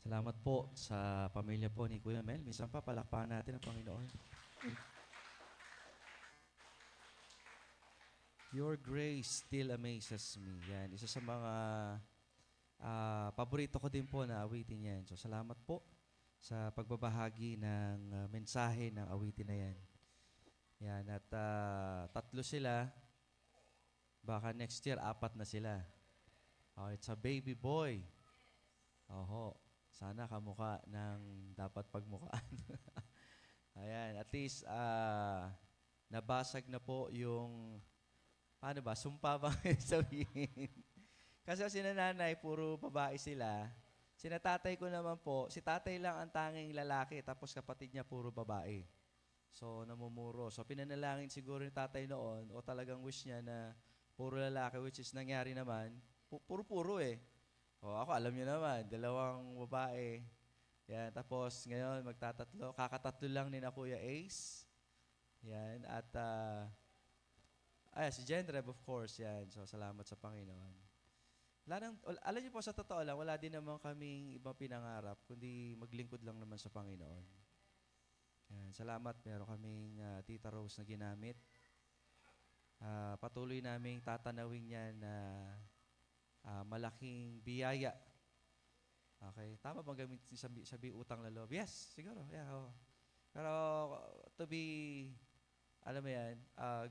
Salamat po sa pamilya po ni Kuya Mel. Minsan pa, palakpakan natin ang Panginoon. Your grace still amazes me. Yan, isa sa mga paborito ko din po na awitin yan. So, salamat po sa pagbabahagi ng mensahe ng awitin na yan. Yan, at tatlo sila. Baka next year, apat na sila. Oh, it's a baby boy. Oho, sana kamukha ng dapat pagmukaan. Ayan, at least nabasag na po yung, paano ba, sumpa ba ngayon sabihin? Kasi sina nanay, puro babae sila. Sina tatay ko naman po, si tatay lang ang tanging lalaki, tapos kapatid niya puro babae. So, namumuro. So, pinanalangin siguro ni tatay noon, o talagang wish niya na puro lalaki, which is nangyari naman, puro-puro eh. O, ako, alam niyo naman, dalawang babae. Yan, tapos ngayon, magtatatlo. Kakatatlo lang ni na Kuya Ace. Yan, at si Jendreb, of course, yan. So, salamat sa Panginoon. Alam niyo po, sa totoo lang, wala din naman kaming ibang pinangarap, kundi maglingkod lang naman sa Panginoon. Yan, salamat, meron kaming Tita Rose na ginamit. Patuloy naming tatanawin yan na malaking biyaya. Okay, tama bang gamit sabi utang na loob? Yes, siguro. Yeah, oh. Pero to be, alam mo yan,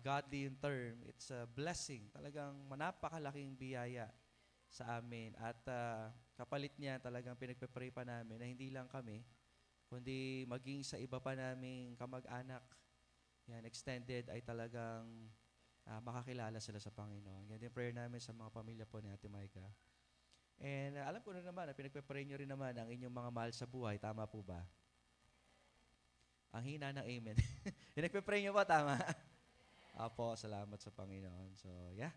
godly in term, it's a blessing. Talagang napakalaking biyaya sa amin. At kapalit niya talagang pinagpe-pray pa namin na hindi lang kami, kundi maging sa iba pa naming kamag-anak, yan, extended, ay talagang makakilala sila sa Panginoon. Yan din prayer namin sa mga pamilya po ni Ate Maika. And alam ko na naman, pinagpe-pray nyo rin naman ang inyong mga mahal sa buhay. Tama po ba? Ang hina ng amen. Pinagpe-pray nyo ba? Tama? Apo, salamat sa Panginoon. So, yeah.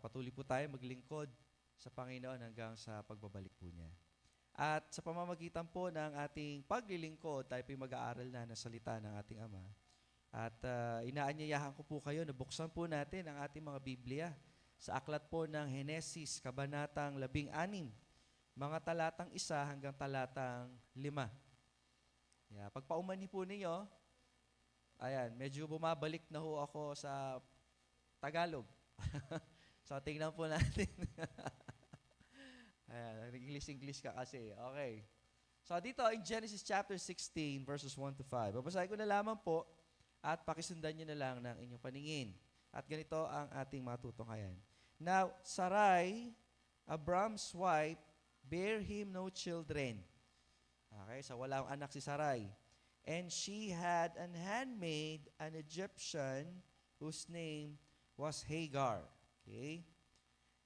Patuloy po tayo maglingkod sa Panginoon hanggang sa pagbabalik po niya. At sa pamamagitan po ng ating paglilingkod, tayo po mag-aaral na ng salita ng ating Ama. At inaanyayahan ko po kayo na buksan po natin ang ating mga Biblia sa aklat po ng Henesis, Kabanatang 16, mga talatang 1 hanggang talatang 5. Yeah, pagpaumani po ninyo, ayan, medyo bumabalik na ho ako sa Tagalog. So, tingnan po natin. Ayan, English ka kasi. Okay. So, dito in Genesis chapter 16, verses 1 to 5. Babasahin ko na lamang po at pakisundan nyo na lang ng inyong paningin. At ganito ang ating matutunghayan. Now, Sarai, Abram's wife, bare him no children. Okay, so walang anak si Sarai. And she had an handmaid, an Egyptian, whose name was Hagar. Okay?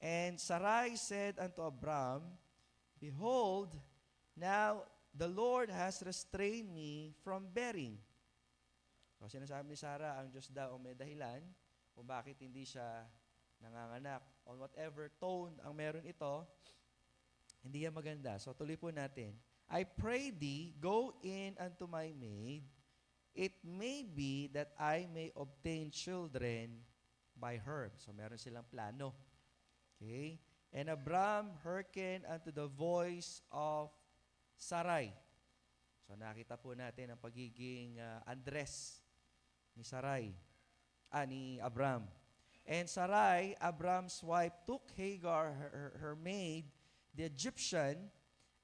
And Sarai said unto Abram, Behold, now the Lord has restrained me from bearing. So sinasabi ni Sarah, ang Diyos daw ang may dahilan kung bakit hindi siya nanganganak. On whatever tone ang meron ito, hindi yan maganda. So tuloy po natin. I pray thee, go in unto my maid. It may be that I may obtain children by her. So meron silang plano. Okay? And Abram hearkened unto the voice of Sarai. So nakita po natin ang pagiging Andres ni Sarai. Ni Abram. And Sarai, Abram's wife, took Hagar, her maid, the Egyptian,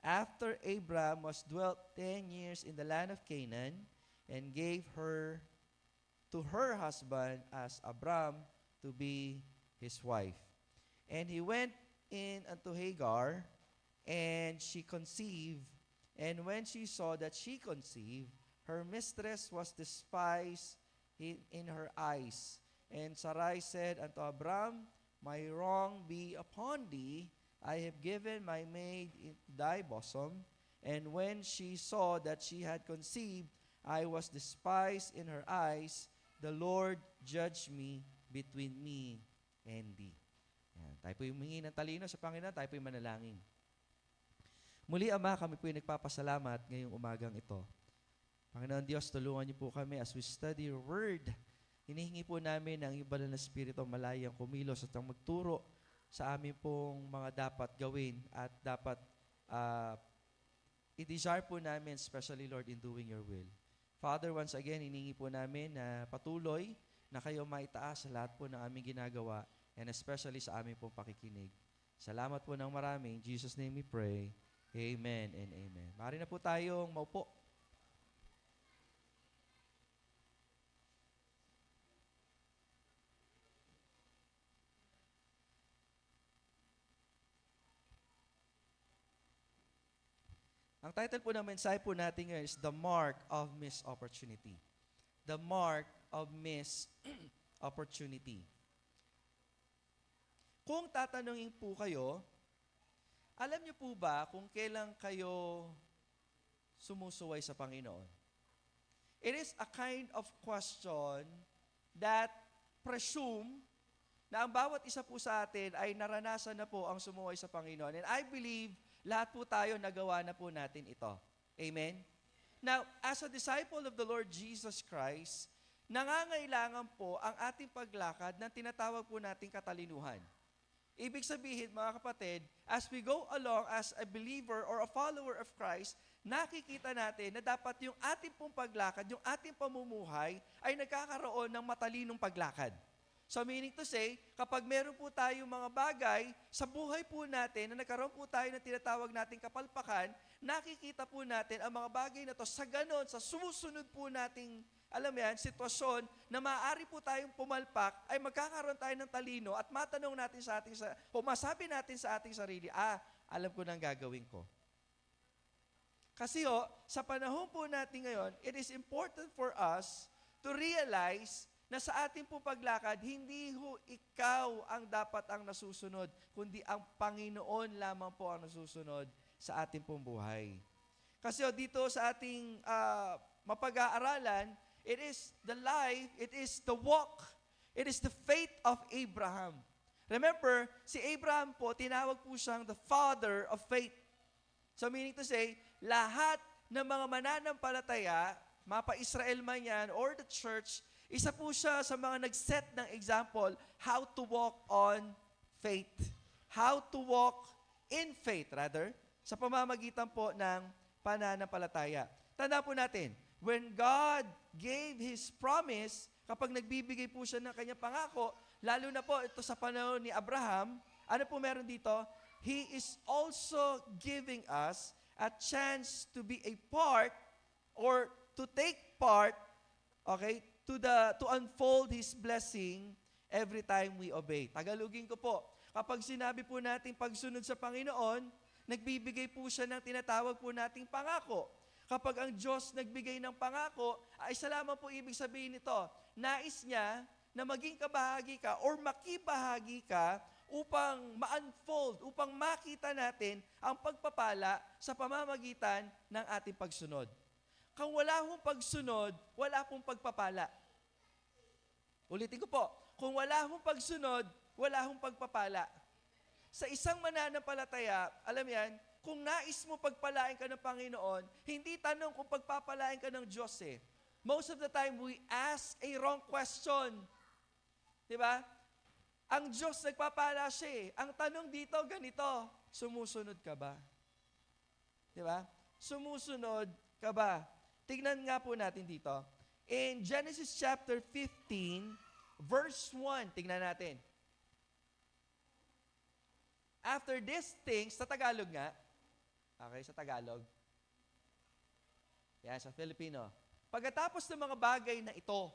after Abram was dwelt 10 years in the land of Canaan, and gave her to her husband as Abram to be his wife. And he went in unto Hagar, and she conceived, and when she saw that she conceived, her mistress was despised in her eyes. And Sarai said unto Abram, My wrong be upon thee, I have given my maid into thy bosom. And when she saw that she had conceived, I was despised in her eyes. The Lord judge me between me and thee. Yan. Tayo po yung humingi ng talino sa Panginoon, tayo po yung manalangin. Muli, Ama, kami po yung nagpapasalamat ngayong umagang ito. Panginoon Diyos, tulungan niyo po kami as we study your word. Hinihingi po namin ang iyong banal na Espiritu malayang kumilos at ang magturo sa amin pong mga dapat gawin at dapat i-desire po namin, especially Lord, in doing your will. Father, once again, hiningi po namin na patuloy na kayo maitaas sa lahat po ng aming ginagawa and especially sa aming pong pakikinig. Salamat po ng marami. In Jesus' name we pray. Amen and amen. Maaari na po tayong maupo. Ang title po ng mensahe po natin ngayon is The Mark of Missed Opportunity. The Mark of Missed Opportunity. Kung tatanungin po kayo, alam niyo po ba kung kailan kayo sumusuway sa Panginoon? It is a kind of question that presume na ang bawat isa po sa atin ay naranasan na po ang sumuway sa Panginoon. And I believe lahat po tayo nagawa na po natin ito. Amen? Now, as a disciple of the Lord Jesus Christ, nangangailangan po ang ating paglakad ng tinatawag po nating katalinuhan. Ibig sabihin, mga kapatid, as we go along as a believer or a follower of Christ, nakikita natin na dapat yung ating pong paglakad, yung ating pamumuhay, ay nagkakaroon ng matalinong paglakad. So meaning to say, kapag meron po tayong mga bagay sa buhay po natin na nagkaroon po tayo ng tinatawag nating kapalpakan, nakikita po natin ang mga bagay na to sa ganon, sa susunod po nating, alam mo yan, sitwasyon na maaari po tayong pumalpak, ay magkakaroon tayo ng talino at matanong natin sa ating, o masabi natin sa ating sarili, alam ko nang gagawin ko. Kasi sa panahon po natin ngayon, it is important for us to realize na sa ating pong paglakad, hindi ikaw ang dapat ang nasusunod, kundi ang Panginoon lamang po ang nasusunod sa ating pong buhay. Kasi dito sa ating mapag-aaralan, it is the life, it is the walk, it is the faith of Abraham. Remember, si Abraham po, tinawag po siyang the father of faith. So meaning to say, lahat ng mga mananampalataya, mapa-Israel man yan, or the church, isa po siya sa mga nag-set ng example how to walk on faith. How to walk in faith, rather, sa pamamagitan po ng pananampalataya. Tandaan po natin, when God gave His promise, kapag nagbibigay po siya ng kanyang pangako, lalo na po ito sa panahon ni Abraham, ano po meron dito? He is also giving us a chance to be a part or to take part, okay, to unfold His blessing every time we obey. Tagalogin ko po, kapag sinabi po natin pagsunod sa Panginoon, nagbibigay po siya ng tinatawag po nating pangako. Kapag ang Diyos nagbigay ng pangako, ay isa lamang po ibig sabihin nito, nais niya na maging kabahagi ka or makibahagi ka upang ma-unfold, upang makita natin ang pagpapala sa pamamagitan ng ating pagsunod. Kung wala hong pagsunod, wala pong pagpapala. Ulitin ko po, kung wala hong pagsunod, wala hong pagpapala. Sa isang mananampalataya, alam yan, kung nais mo pagpalain ka ng Panginoon, hindi tanong kung pagpapalain ka ng Diyos eh. Most of the time, we ask a wrong question. Diba? Ang Diyos nagpapala siya eh. Ang tanong dito, ganito, sumusunod ka ba? Diba? Sumusunod ka ba? Tignan nga po natin dito. In Genesis chapter 15, verse 1, tignan natin. After these things, sa Tagalog nga, okay, sa Tagalog. Yan, sa Filipino. Pagkatapos ng mga bagay na ito,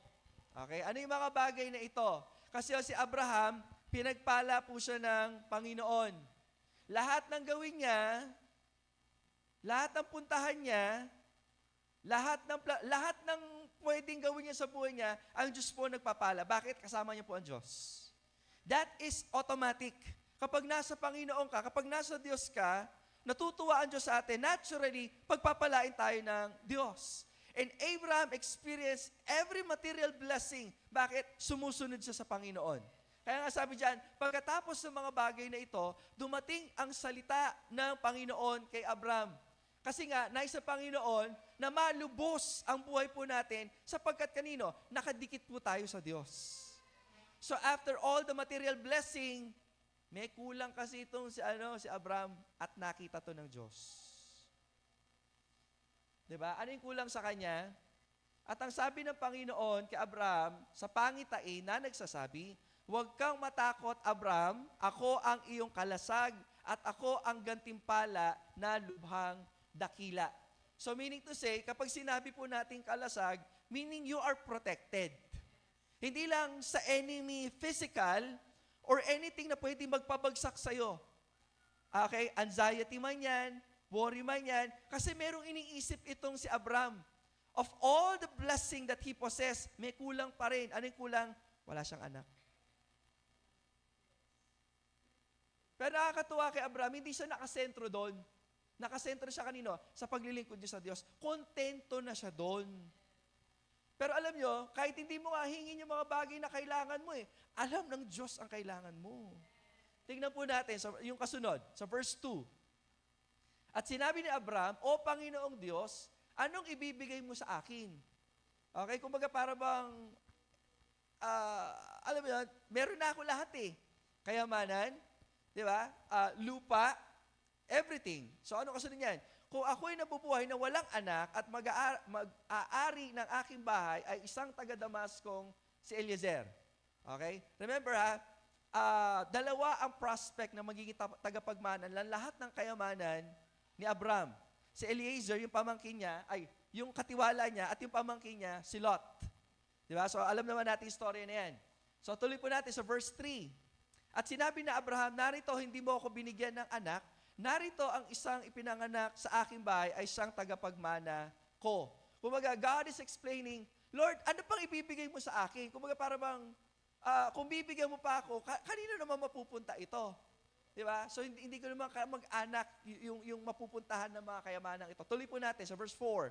okay, ano yung mga bagay na ito? Kasi si Abraham, pinagpala po siya ng Panginoon. Lahat ng gawin niya, lahat ng puntahan niya, lahat ng pwedeng gawin niya sa buhay niya, ang Diyos po nagpapala. Bakit? Kasama niya po ang Diyos. That is automatic. Kapag nasa Panginoon ka, kapag nasa Diyos ka, natutuwa ang Diyos sa atin, naturally, pagpapalain tayo ng Diyos. And Abraham experienced every material blessing. Bakit? Sumusunod siya sa Panginoon. Kaya nga sabi diyan, pagkatapos ng mga bagay na ito, dumating ang salita ng Panginoon kay Abraham. Kasi nga, nais sa Panginoon na malubos ang buhay po natin sapagkat kanino? Nakadikit po tayo sa Diyos. So after all the material blessing, may kulang kasi itong si Abraham at nakita to ng Diyos. Diba? Ano yung kulang sa kanya? At ang sabi ng Panginoon kay Abraham, sa pangitain na nagsasabi, huwag kang matakot, Abraham, ako ang iyong kalasag at ako ang gantimpala na lubhang dakila. So meaning to say, kapag sinabi po natin kalasag, meaning you are protected. Hindi lang sa enemy physical or anything na pwede magpabagsak sa'yo. Okay? Anxiety man yan, worry man yan, kasi merong iniisip itong si Abraham. Of all the blessing that he possessed, may kulang pa rin. Ano yung kulang? Wala siyang anak. Pero nakakatuwa kay Abraham, hindi siya nakasentro doon. Nakasentro siya kanino? Sa paglilingkod niya sa Diyos. Kontento na siya doon. Pero alam nyo, kahit hindi mo nga hingin yung mga bagay na kailangan mo alam ng Diyos ang kailangan mo. Tingnan po natin yung kasunod, sa verse 2. At sinabi ni Abraham, O Panginoong Diyos, anong ibibigay mo sa akin? Okay, kumbaga para bang, alam mo yun, meron na ako lahat Kayamanan, di ba? Lupa, everything. So ano kasunod niyan? Kung ako'y nabubuhay na walang anak at mag-aari ng aking bahay ay isang taga-Damaskong si Eliezer. Okay? Remember dalawa ang prospect na magiging tagapagmana ng lahat ng kayamanan ni Abraham. Si Eliezer, yung pamangkin niya, yung katiwala niya at yung pamangkin niya, si Lot. Diba? So alam naman natin yung story na yan. So tuloy po natin sa verse 3. At sinabi na Abraham, narito hindi mo ako binigyan ng anak, narito ang isang ipinanganak sa aking bahay ay siyang tagapagmana ko. Kumbaga, God is explaining, Lord, ano pang ibibigay mo sa akin? Kumbaga, para bang, kung bibigyan mo pa ako, kanino naman mapupunta ito? Diba? So, hindi ko naman mag-anak yung mapupuntahan ng mga kayamanang ito. Tuloy po natin sa verse 4.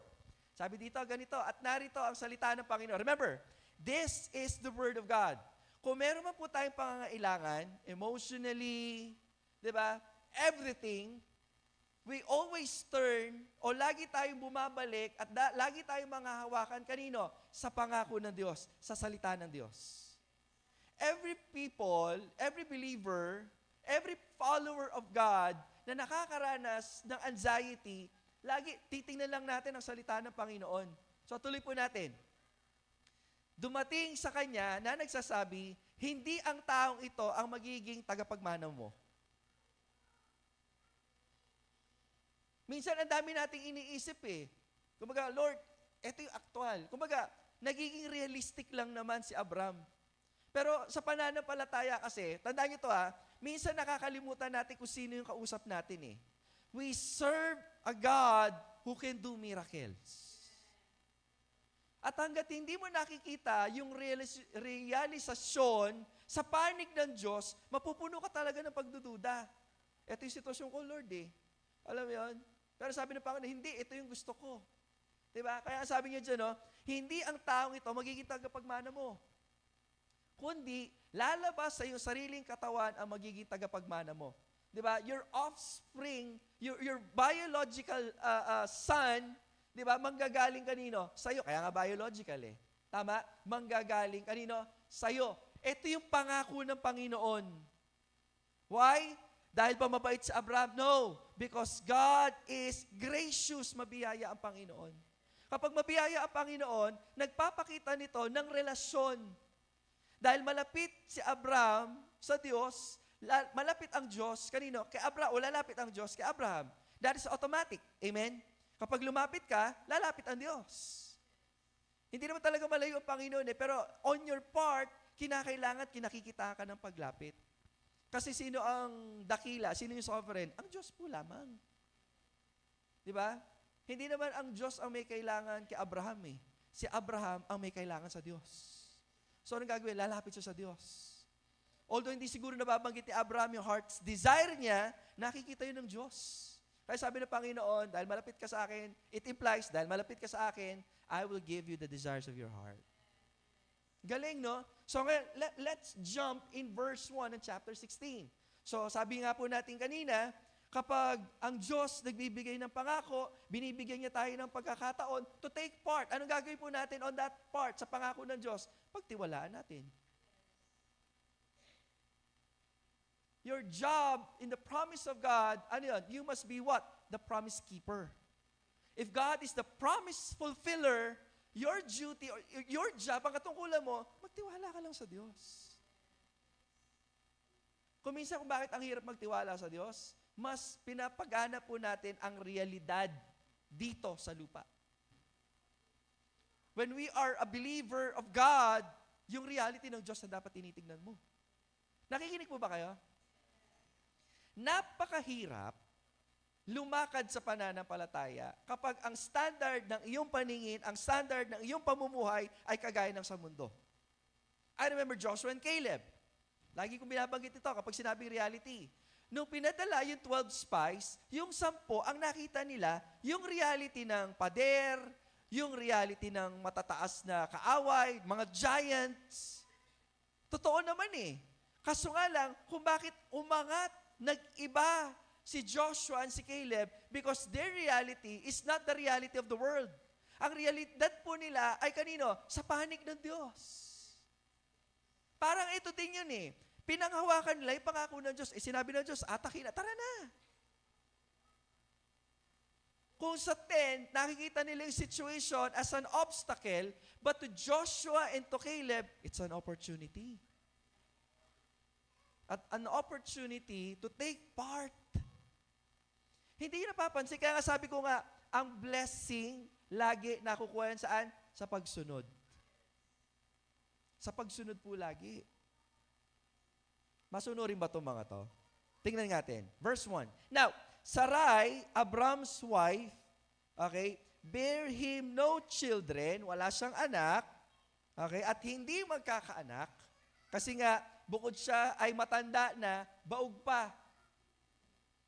Sabi dito, ganito, at narito ang salita ng Panginoon. Remember, this is the word of God. Kung meron man po tayong pangangailangan, emotionally, diba, everything, we always turn o lagi tayong bumabalik at lagi tayong manghahawakan kanino? Sa pangako ng Diyos, sa salita ng Diyos. Every people, every believer, every follower of God na nakakaranas ng anxiety, lagi titingnan lang natin ang salita ng Panginoon. So tuloy po natin. Dumating sa kanya na nagsasabi, hindi ang taong ito ang magiging tagapagmana mo. Minsan, ang dami nating iniisip Kumbaga, Lord, ito yung aktual. Kumbaga, nagiging realistic lang naman si Abraham. Pero sa pananampalataya kasi, tandaan nyo ito minsan nakakalimutan natin kung sino yung kausap natin We serve a God who can do miracles. At hanggat hindi mo nakikita yung realisasyon sa panig ng Diyos, mapupuno ka talaga ng pagdududa. Ito yung sitwasyon ko, Lord Alam mo yun? Pero sabi ng Panginoon, hindi, ito yung gusto ko. Diba? Kaya sabi niya dyan, hindi ang taong ito magiging tagapagmana mo. Kundi, lalabas sa iyong sariling katawan ang magiging tagapagmana mo. Diba? Your offspring, your biological son, diba? Manggagaling kanino? Sa'yo. Kaya nga biological Tama? Manggagaling kanino? Sa'yo. Ito yung pangako ng Panginoon. Why? Dahil ba mabait si Abraham? No. Because God is gracious, mabiyaya ang Panginoon. Kapag mabiyaya ang Panginoon, nagpapakita nito ng relasyon. Dahil malapit si Abraham sa Diyos, malapit ang Diyos, kanino? Kay Abraham, o lalapit ang Diyos kay Abraham. That is automatic. Amen? Kapag lumapit ka, lalapit ang Diyos. Hindi naman talaga malayo ang Panginoon pero on your part, kinakailangan at kinakikita ka ng paglapit. Kasi sino ang dakila? Sino yung sovereign? Ang Diyos po lamang. Di ba? Hindi naman ang Diyos ang may kailangan kay Abraham Si Abraham ang may kailangan sa Diyos. So anong gagawin? Lalapit siya sa Diyos. Although hindi siguro nababanggit ni Abraham yung heart's desire niya, nakikita yun ng Diyos. Kaya sabi ng Panginoon, dahil malapit ka sa akin, it implies, dahil malapit ka sa akin, I will give you the desires of your heart. Galing, no? So, let's jump in verse 1 ng chapter 16. So, sabi nga po natin kanina, kapag ang Diyos nagbibigay ng pangako, binibigyan niya tayo ng pagkakataon to take part. Anong gagawin po natin on that part sa pangako ng Diyos? Pagtiwalaan natin. Your job in the promise of God, ano yun? You must be what? The promise keeper. If God is the promise fulfiller, your duty or your job, ang katungkulan mo, magtiwala ka lang sa Diyos. Kung minsan kung bakit ang hirap magtiwala sa Diyos, mas pinapagana po natin ang realidad dito sa lupa. When we are a believer of God, yung reality ng Diyos na dapat tinitingnan mo. Nakikinig po ba kayo? Napakahirap lumakad sa pananampalataya kapag ang standard ng iyong paningin, ang standard ng iyong pamumuhay ay kagaya ng sa mundo. I remember Joshua and Caleb. Lagi kong binabanggit ito kapag sinabing reality. Nung pinadala yung 12 spies, yung 10 ang nakita nila, yung reality ng pader, yung reality ng matataas na kaaway, mga giants. Totoo naman eh. Kaso nga lang, kung bakit umangat, nag-iba si Joshua and si Caleb because their reality is not the reality of the world. Ang realidad po nila ay kanino? Sa panig ng Diyos. Parang ito din yun eh. Pinanghawakan nila yung pangako ng Diyos. Sinabi ng Diyos, atakin na, tara na. Kung sa 10, nakikita nila yung situation as an obstacle, but to Joshua and to Caleb, it's an opportunity. At an opportunity to take part. Hindi yun napapansin. Kaya nga sabi ko nga, ang blessing, lagi nakukuha yan saan? Sa pagsunod. Sa pagsunod po lagi. Masunurin ba itong mga to? Tingnan natin. Verse 1. Now, Sarai, Abram's wife, okay, bear him no children, wala siyang anak, okay, at hindi magkakaanak, kasi nga, bukod siya ay matanda na, baog pa.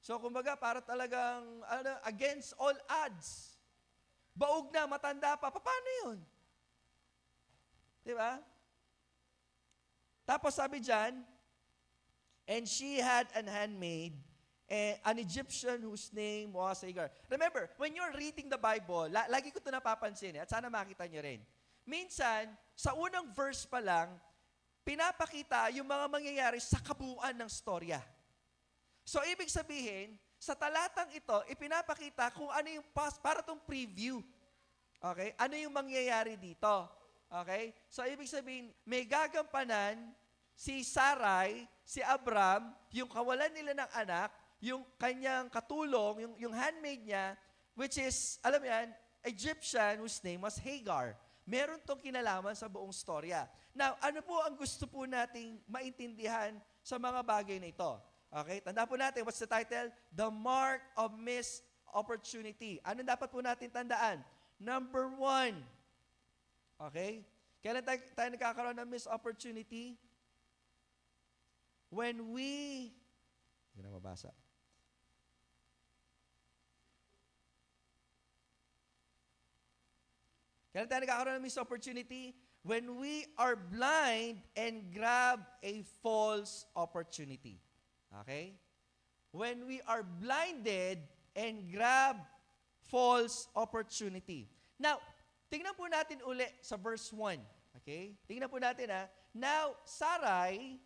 So, kumbaga, para talagang against all odds. Baog na, matanda pa. Paano yun? Di ba? Tapos sabi dyan, and she had an handmaid, an Egyptian whose name was Hagar. Remember, when you're reading the Bible, lagi ko ito napapansin, at sana makita nyo rin. Minsan, sa unang verse pa lang, pinapakita yung mga mangyayari sa kabuuan ng storya. So, ibig sabihin, sa talatang ito, ipinapakita kung ano yung past, para itong preview. Okay? Ano yung mangyayari dito? Okay? So, ibig sabihin, may gagampanan si Sarai, si Abram, yung kawalan nila ng anak, yung kanyang katulong, yung handmaid niya, which is, alam mo yan, Egyptian whose name was Hagar. Meron tong kinalaman sa buong storya. Now, ano po ang gusto po nating maintindihan sa mga bagay na ito? Okay, tanda po natin, what's the title? The Mark of Missed Opportunity. Ano dapat po natin tandaan? Number 1. Okay? Kailan tayo nagkakaroon ng missed opportunity? When we, hindi na mabasa. Kailan tayo nagkakaroon ng missed opportunity? When we are blind and grab a false opportunity. Okay? When we are blinded and grab false opportunity. Now, tingnan po natin uli sa verse 1. Okay? Tingnan po natin ha. Now, Sarai,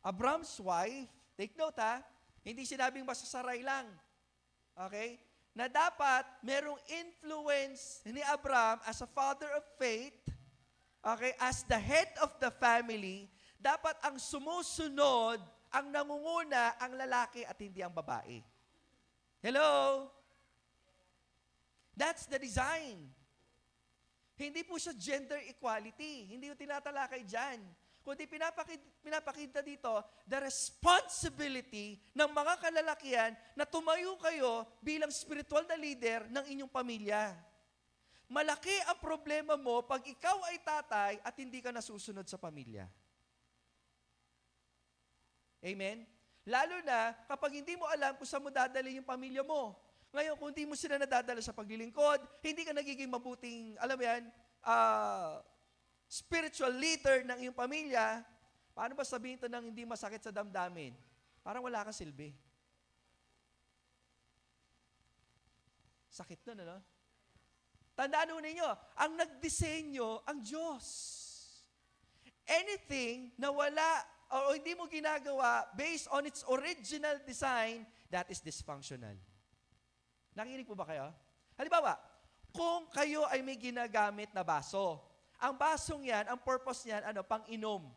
Abram's wife, take note ha, hindi sinabing basta Sarai lang. Okay? Na dapat merong influence ni Abram as a father of faith, okay, as the head of the family, dapat ang sumusunod, ang nangunguna, ang lalaki at hindi ang babae. Hello? That's the design. Hindi po siya gender equality. Hindi yung tinatalakay dyan. Kundi pinapakita dito, the responsibility ng mga kalalakihan na tumayo kayo bilang spiritual na leader ng inyong pamilya. Malaki ang problema mo pag ikaw ay tatay at hindi ka nasusunod sa pamilya. Amen? Lalo na kapag hindi mo alam kung saan mo dadali yung pamilya mo. Ngayon, kung hindi mo sila nadadala sa paglilingkod, hindi ka nagiging mabuting, alam mo yan, spiritual leader ng iyong pamilya, paano ba sabihin ito ng hindi masakit sa damdamin? Parang wala kang silbi. Sakit nun, ano? Tandaan ho ninyo, ang nagdisenyo, ang Diyos. Anything na wala o hindi mo ginagawa based on its original design, that is dysfunctional. Nakikinig po ba kayo? Halimbawa, kung kayo ay may ginagamit na baso, ang basong yan, ang purpose niyan, pang-inom.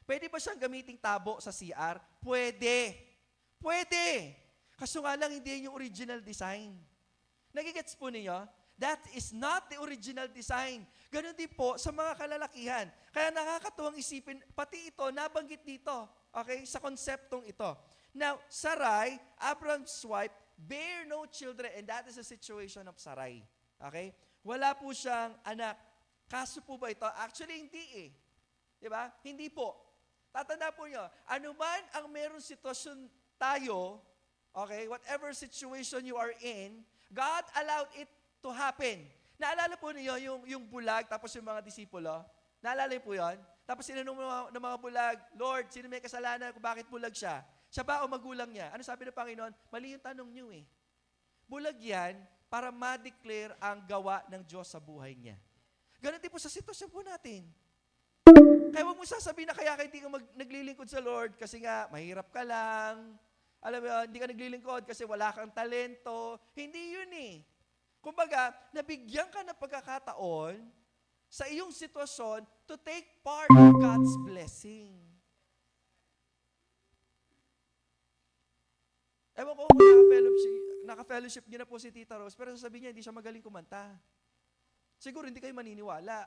Pwede ba siyang gamiting tabo sa CR? Pwede. Pwede. Kaso nga lang, hindi yun yung original design. Nagigets po ninyo? That is not the original design. Ganon din po sa mga kalalakihan. Kaya nakakatuwang isipin, pati ito, nabanggit dito. Okay? Sa konseptong ito. Now, Sarai, Abraham's wife, bear no children, and that is the situation of Sarai. Okay? Wala po siyang anak. Kaso po ba ito? Actually, hindi eh. Diba? Hindi po. Tatanda po nyo, anuman ang meron sitwasyon tayo, okay, whatever situation you are in, God allowed it to happen. Naalala po niyo yung bulag, tapos yung mga disipulo? Naalala niyo po yun? Tapos sinanong ng mga bulag, Lord, sino may kasalanan kung bakit bulag siya? Siya ba o magulang niya? Ano sabi ng Panginoon? Mali yung tanong niyo eh. Bulag yan para ma-declare ang gawa ng Diyos sa buhay niya. Ganun din po sa sitwasyon po natin. Kaya huwag mo sasabihin na kaya hindi ka naglilingkod sa Lord kasi nga mahirap ka lang. Alam mo yun, hindi ka naglilingkod kasi wala kang talento. Hindi yun eh. Kumbaga, nabigyan ka ng pagkakataon sa iyong sitwasyon to take part of God's blessing. Ewan ko kung naka-fellowship niyo na po si Tita Rose, pero sasabihin niya, hindi siya magaling kumanta. Siguro hindi kayo maniniwala.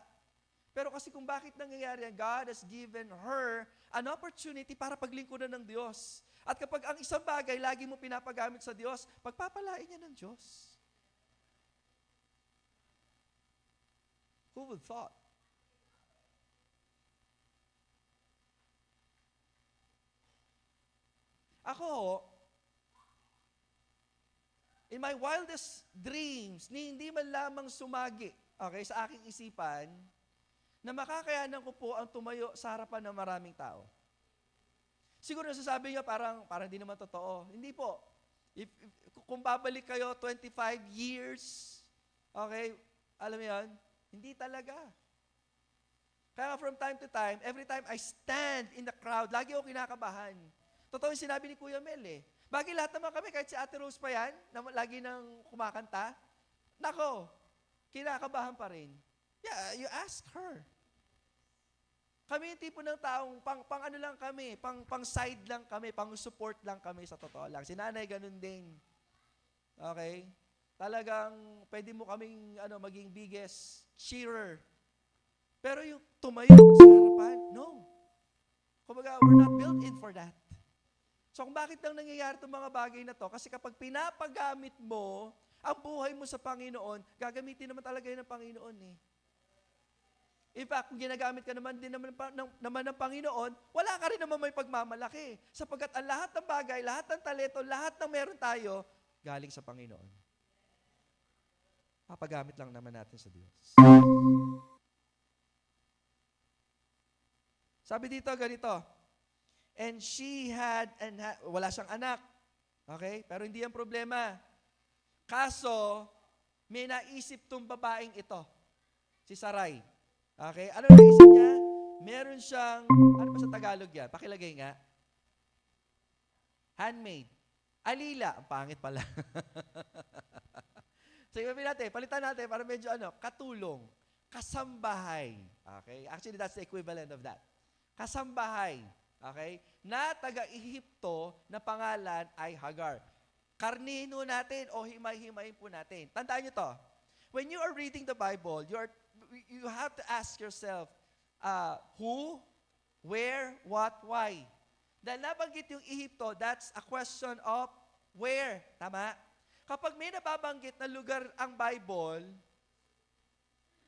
Pero kasi kung bakit nangyayari yan, God has given her an opportunity para paglingkuran ng Diyos. At kapag ang isang bagay lagi mo pinapagamit sa Diyos, pagpapalain niya ng Diyos. Who would thought? Ako, in my wildest dreams, hindi man lamang sumagi, okay, sa aking isipan, na makakayanan ko po ang tumayo sa harapan ng maraming tao. Siguro nasasabi niyo parang di naman totoo. Hindi po. Kung babalik kayo 25 years, okay, alam mo yun, hindi talaga. Kaya from time to time, every time I stand in the crowd, lagi ako kinakabahan. Totoo yung sinabi ni Kuya Mel eh. Bagay lahat naman kami, kahit si Ate Rose pa yan, na lagi nang kumakanta, nako, kinakabahan pa rin. Yeah, you ask her. Kami yung tipo ng taong pang ano lang kami, pang side lang kami, pang support lang kami sa totoo lang. Si nanay ganun din. Okay? Talagang pwede mo kaming maging biggest cheerer. Pero yung tumayo sa harapan, no. Kumbaga, we're not built in for that. So kung bakit lang nangyayari itong mga bagay na to, kasi kapag pinapagamit mo ang buhay mo sa Panginoon, gagamitin naman talaga yun ng Panginoon eh. In fact, kung ginagamit ka naman ng Panginoon, wala ka rin naman may pagmamalaki. Sapagkat ang lahat ng bagay, lahat ng talento, lahat ng meron tayo, galing sa Panginoon. Papagamit lang naman natin sa Diyos. Sabi dito, ganito, and she had, wala siyang anak. Okay? Pero hindi yan problema. Kaso, may naisip tong babaeng ito, si Sarai. Okay? Ano naisip niya? Meron siyang, ano ba sa Tagalog yan? Pakilagay nga. Handmaid. Alila. Ang pangit pala. Sige, palitan natin para medyo katulong. Kasambahay. Okay? Actually, that's the equivalent of that. Kasambahay. Okay? Na taga-Ehipto na pangalan ay Hagar. Karnino natin o himay-himayin po natin. Tandaan niyo to. When you are reading the Bible, you have to ask yourself, who, where, what, why. Dahil nabanggit yung Ehipto, that's a question of where. Tama? Kapag may nababanggit na lugar ang Bible,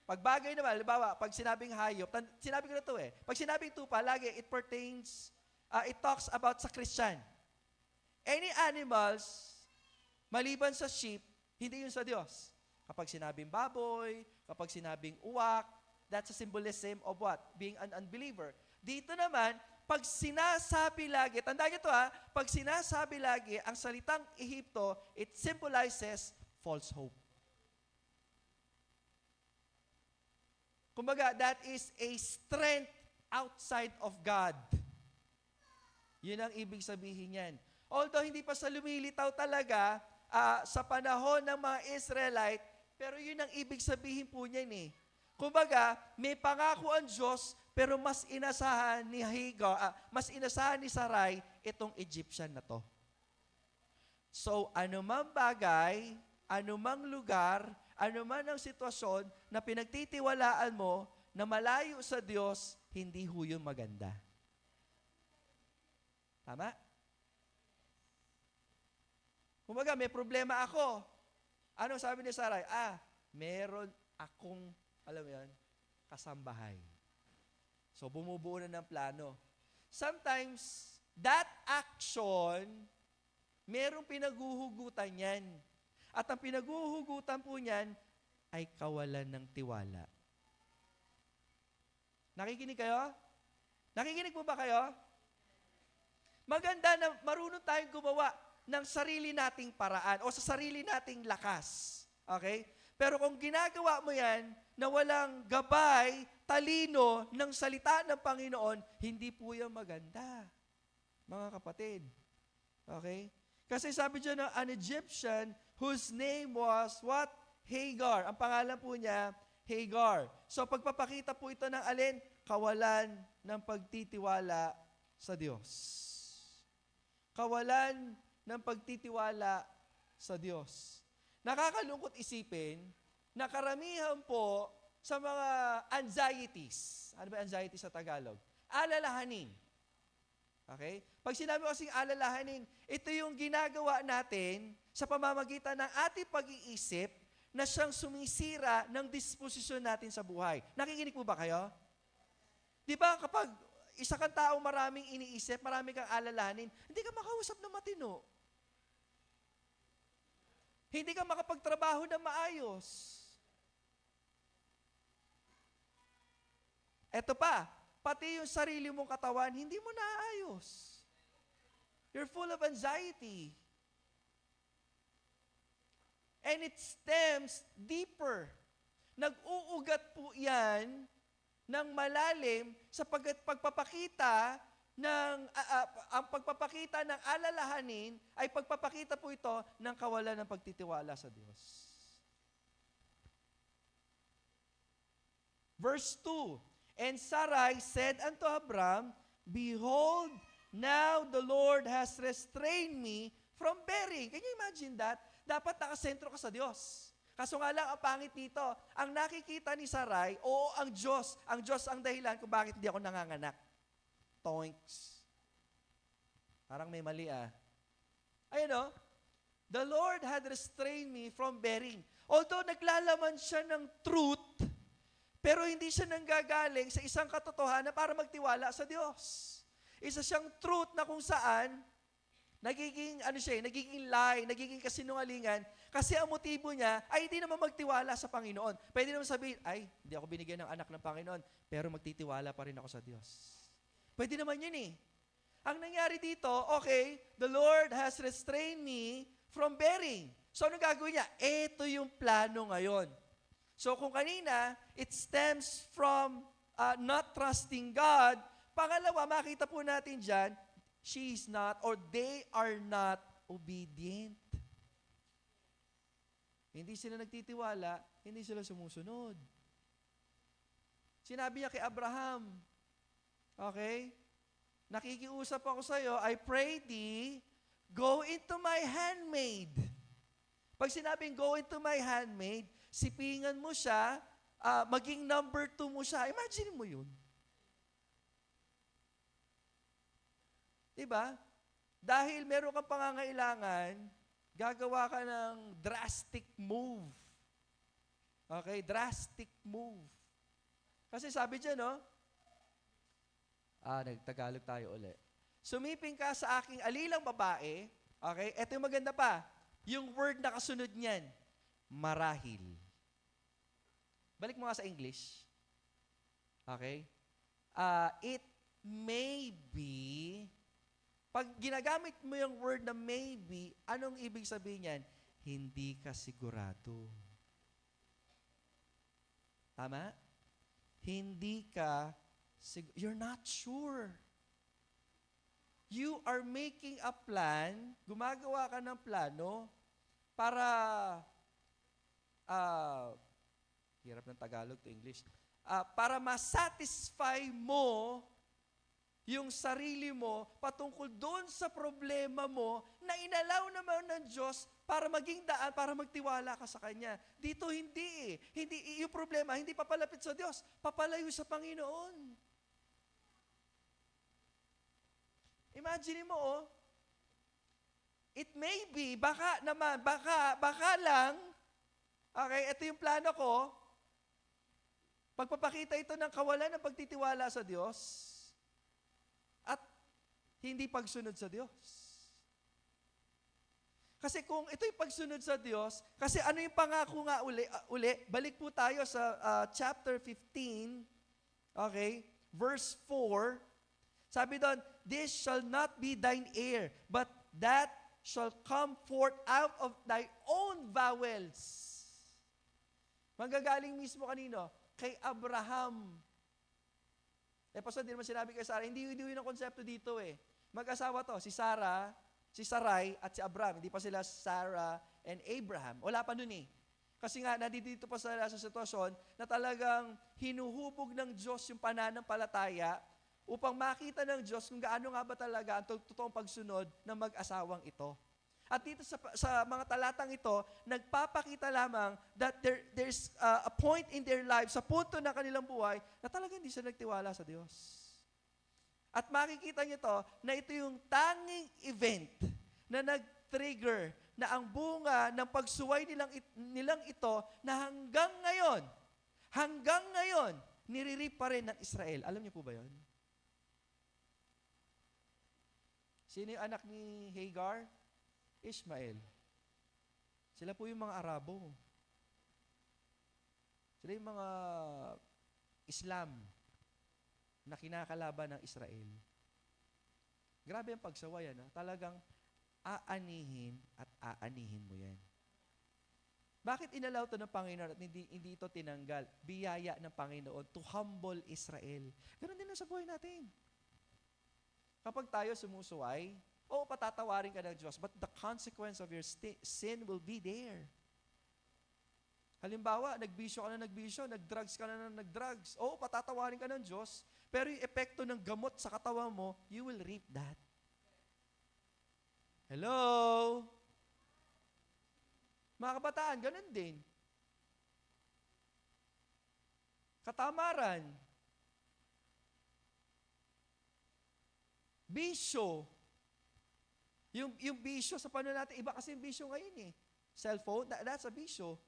pag bagay naman, halimbawa, pag sinabing hayop, sinabi ko na ito eh, pag sinabing tupa, lagi, it pertains, it talks about sa Christian. Any animals, maliban sa sheep, hindi yun sa Diyos. Kapag sinabing baboy, kapag sinabing uwak, that's a symbolism of what? Being an unbeliever. Dito naman, pag sinasabi lagi, tandaan nyo ito pag sinasabi lagi ang salitang Ehipto, it symbolizes false hope. Kumbaga, that is a strength outside of God. Yun ang ibig sabihin yan. Although hindi pa sa lumilitaw talaga, sa panahon ng mga Israelite, pero yun ang ibig sabihin po niyan eh. Kumbaga, may pangako ang Diyos, pero mas inasahan ni mas inasahan ni Sarai itong Egyptian na to. So, anumang bagay, anumang lugar, anuman ang sitwasyon na pinagtitiwalaan mo na malayo sa Diyos, hindi ho yun maganda. Tama? Kumbaga, may problema ako. Ano sabi ni Sarai? Meron akong, alam mo yan, kasambahay. So, bumubuo na ng plano. Sometimes, that action, merong pinaguhugutan yan. At ang pinaguhugutan po niyan ay kawalan ng tiwala. Nakikinig kayo? Nakikinig po ba kayo? Maganda na marunong tayong gumawa ng sarili nating paraan o sa sarili nating lakas. Okay? Pero kung ginagawa mo yan na walang gabay, talino ng salita ng Panginoon, hindi po yan maganda. Mga kapatid. Okay? Kasi sabi dyan ng an Egyptian whose name was what? Hagar. Ang pangalan po niya, Hagar. So pagpapakita po ito ng alin? Kawalan ng pagtitiwala sa Diyos. Kawalan ng pagtitiwala sa Diyos. Nakakalungkot isipin na karamihan po sa mga anxieties. Ano ba anxiety sa Tagalog? Alalahanin. Okay? Pag sinabi ko kasing alalahanin, ito yung ginagawa natin sa pamamagitan ng ating pag-iisip na siyang sumisira ng disposisyon natin sa buhay. Nakikinig po ba kayo? Di ba kapag isa kang taong maraming iniisip, marami kang alalahanin, hindi ka makausap ng matino. Hindi ka makapagtrabaho ng maayos. Eto pa, pati yung sarili mong katawan, hindi mo naayos. You're full of anxiety. And it stems deeper. Nag-uugat po yan ng malalim sa pagpapakita ng ang pagpapakita ng alalahanin ay pagpapakita po ito ng kawalan ng pagtitiwala sa Diyos. Verse 2, and Sarai said unto Abram, behold, now the Lord has restrained me from bearing. Can you imagine that? Dapat nakasentro ka sa Diyos. Kaso nga lang, ang pangit dito, ang nakikita ni Sarai, ang Diyos ang dahilan kung bakit hindi ako nanganganak. Toinks. Parang may mali Ayun the Lord had restrained me from bearing. Although naglalaman siya ng truth, pero hindi siya nanggagaling sa isang katotohanan para magtiwala sa Diyos. Isa siyang truth na kung saan, nagiging lie, nagiging kasinungalingan, kasi ang motibo niya ay hindi naman magtiwala sa Panginoon. Pwede naman sabihin, hindi ako binigyan ng anak ng Panginoon, pero magtitiwala pa rin ako sa Diyos. Pwede naman yun Ang nangyari dito, okay, the Lord has restrained me from bearing. So, ano gagawin niya? Ito yung plano ngayon. So, kung kanina, it stems from not trusting God. Pangalawa, makita po natin dyan, she is not or they are not obedient. Hindi sila nagtitiwala, hindi sila sumusunod. Sinabi niya kay Abraham, okay, nakikiusap ako sa iyo, I pray thee, go into my handmaid. Pag sinabing go into my handmaid, sipingan mo siya, maging number 2 mo siya. Imagine mo yun. Diba? Dahil meron kang pangangailangan, gagawa ka ng drastic move. Okay? Drastic move. Kasi sabi dyan, nagtagalog tayo uli. Sumiping ka sa aking alilang babae, okay? Ito yung maganda pa. Yung word na kasunod niyan, marahil. Balik mo nga sa English. Okay? It may be. Pag ginagamit mo yung word na maybe, anong ibig sabihin niyan? Hindi ka sigurado. Tama? Hindi ka you're not sure. You are making a plan, gumagawa ka ng plano, para, hirap ng Tagalog to English, para masatisfy mo yung sarili mo patungkol doon sa problema mo na inalaw naman ng Diyos para maging daan, para magtiwala ka sa Kanya. Dito hindi eh. Hindi, yung problema, hindi papalapit sa Diyos, papalayo sa Panginoon. Imagine mo, it may be, baka naman, baka lang, okay, ito yung plano ko, pagpapakita ito ng kawalan ng pagtitiwala sa Diyos, at hindi pagsunod sa Diyos. Kasi kung ito'y pagsunod sa Diyos, kasi ano yung pangako nga uli, balik po tayo sa chapter 15, okay, verse 4, sabi doon, this shall not be thine heir, but that shall come forth out of thy own bowels. Manggagaling mismo kanino? Kay Abraham. Pastor, hindi naman sinabi kay Sarah, hindi yun ang konsepto dito eh. Mag-asawa to, si Sarah, si Sarai, at si Abraham. Hindi pa sila Sarah and Abraham. Wala pa nun eh. Kasi nga, nandito pa sila sa sitwasyon na talagang hinuhubog ng Diyos yung pananampalataya upang makita ng Diyos kung gaano nga ba talaga ang totoong pagsunod ng mag-asawang ito. At dito sa mga talatang ito, nagpapakita lamang that there's a point in their life, sa punto ng kanilang buhay, na talagang hindi sila nagtiwala sa Diyos. At makikita niyo to, na ito yung tanging event na nag-trigger na ang bunga ng pagsuway nilang ito na hanggang ngayon, nire-reap pa rin ng Israel. Alam niyo po ba yun? Sino yung anak ni Hagar? Ishmael. Sila po yung mga Arabo. Sila yung mga Islam na kinakalaban ng Israel. Grabe ang pagsawayan. Talagang aanihin at aanihin mo yan. Bakit inalaw to ng Panginoon at hindi ito tinanggal? Biyaya ng Panginoon to humble Israel. Ganun din sa buhay natin. Kapag tayo sumusuway, patatawarin ka ng Diyos, but the consequence of your sin will be there. Halimbawa, nagbisyo ka na nagbisyo, nagdrugs ka na nagdrugs, patatawarin ka ng Diyos, pero yung epekto ng gamot sa katawan mo, you will reap that. Hello? Mga kabataan, ganun din. Katamaran. Bisyo. Yung bisyo sa panahon natin, iba kasi yung bisyo ngayon eh. Cellphone, that's a bisyo.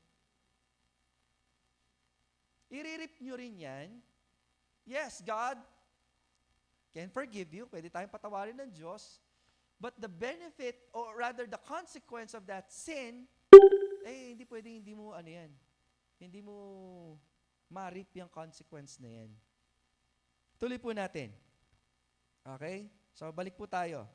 I-rip nyo rin yan. Yes, God can forgive you. Pwede tayong patawarin ng Diyos. But the benefit, or rather the consequence of that sin, hindi pwedeng hindi mo ma-reap yung consequence na yan. Tuloy po natin. Okay? So, balik po tayo.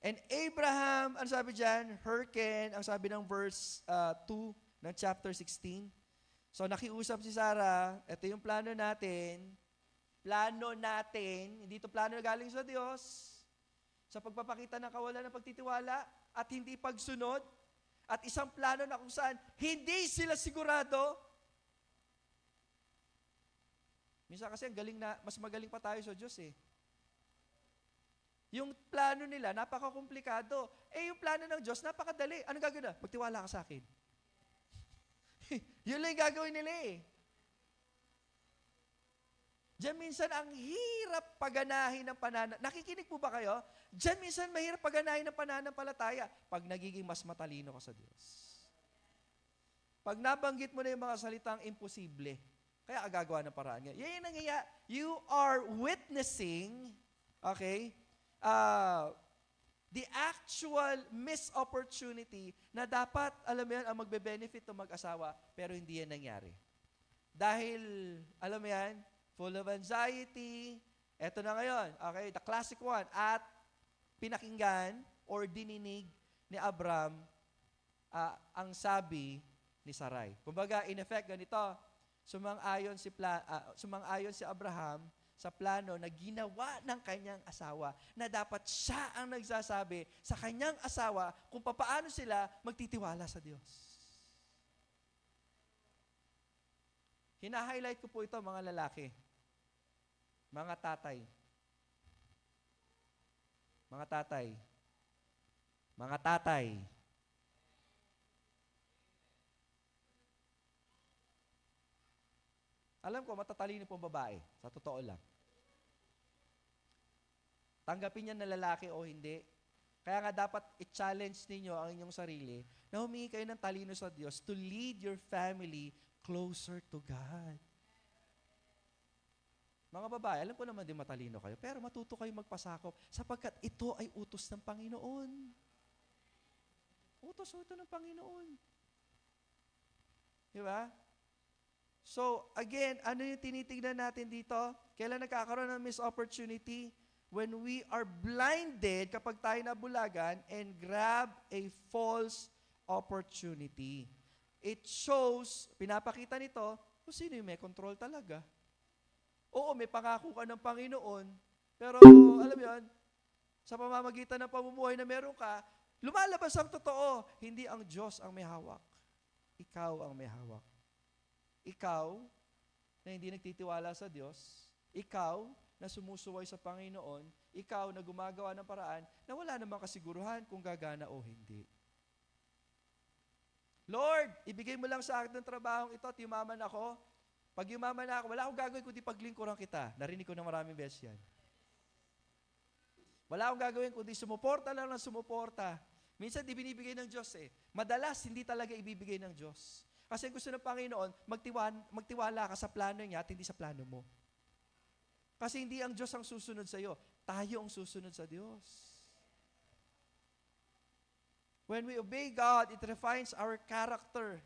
And Abraham, ano sabi dyan? Hearken, ang sabi ng verse 2 ng chapter 16. So, nakiusap si Sarah, ito yung plano natin, hindi ito plano na galing sa Diyos, sa pagpapakita ng kawalan ng pagtitiwala at hindi pagsunod, at isang plano na kung saan hindi sila sigurado. Minsan kasi mas magaling pa tayo sa Diyos eh. Yung plano nila, napaka-komplikado. Yung plano ng Diyos, napakadali. Anong gagawin na? Magtiwala ka sa akin. Yun lang yung gagawin nila eh. Diyan minsan ang hirap paganahin ng Nakikinig po ba kayo? Diyan minsan mahirap paganahin ng pananampalataya pag nagiging mas matalino ka sa Diyos. Pag nabanggit mo na yung mga salitang imposible, kaya agagawa ng paraan nga. Yan yung nangyayari. You are witnessing, okay, the actual missed opportunity na dapat, alam mo yan, ang magbe-benefit ng mag-asawa, pero hindi yan nangyari. Dahil, alam mo yan, full of anxiety, eto na ngayon, okay, the classic one, at pinakinggan or dininig ni Abram ang sabi ni Sarai. Kumbaga, in effect, ganito, sumang-ayon si Abraham sa plano na ginawa ng kanyang asawa na dapat siya ang nagsasabi sa kanyang asawa kung paano sila magtitiwala sa Diyos. Hina-highlight ko po ito mga lalaki, mga tatay, mga tatay, mga tatay. Alam ko, matatalino pong babae. Sa totoo lang. Tanggapin niya na lalaki o hindi. Kaya nga dapat i-challenge ninyo ang inyong sarili na humingi kayo ng talino sa Diyos to lead your family closer to God. Mga babae, alam ko naman din matalino kayo, pero matuto kayo magpasakop sapagkat ito ay utos ng Panginoon. Utos ito ng Panginoon. Di ba? So, again, ano yung tinitignan natin dito? Kailan nagkakaroon ng missed opportunity? When we are blinded kapag tayo nabulagan and grab a false opportunity. It shows, pinapakita nito, kung sino yung may control talaga. Oo, may pangako ka ng Panginoon, pero alam mo yun, sa pamamagitan ng pamumuhay na meron ka, lumalabas ang totoo. Hindi ang Diyos ang may hawak. Ikaw ang may hawak. Ikaw na hindi nagtitiwala sa Diyos, ikaw na sumusuway sa Panginoon, ikaw na gumagawa ng paraan na wala namang kasiguruhan kung gagana o hindi. Lord, ibigay mo lang sa akin ng trabahong ito at yumaman ako. Pag yumaman na ako, wala akong gagawin kundi paglingkuran kita. Narinig ko na maraming beses yan. Wala akong gagawin kundi sumuporta lang ng sumuporta. Minsan di binibigay ng Diyos eh. Madalas hindi talaga ibibigay ng Diyos. Kasi gusto ng Panginoon, magtiwala ka sa plano niya at hindi sa plano mo. Kasi hindi ang Diyos ang susunod sa iyo. Tayo ang susunod sa Diyos. When we obey God, it refines our character.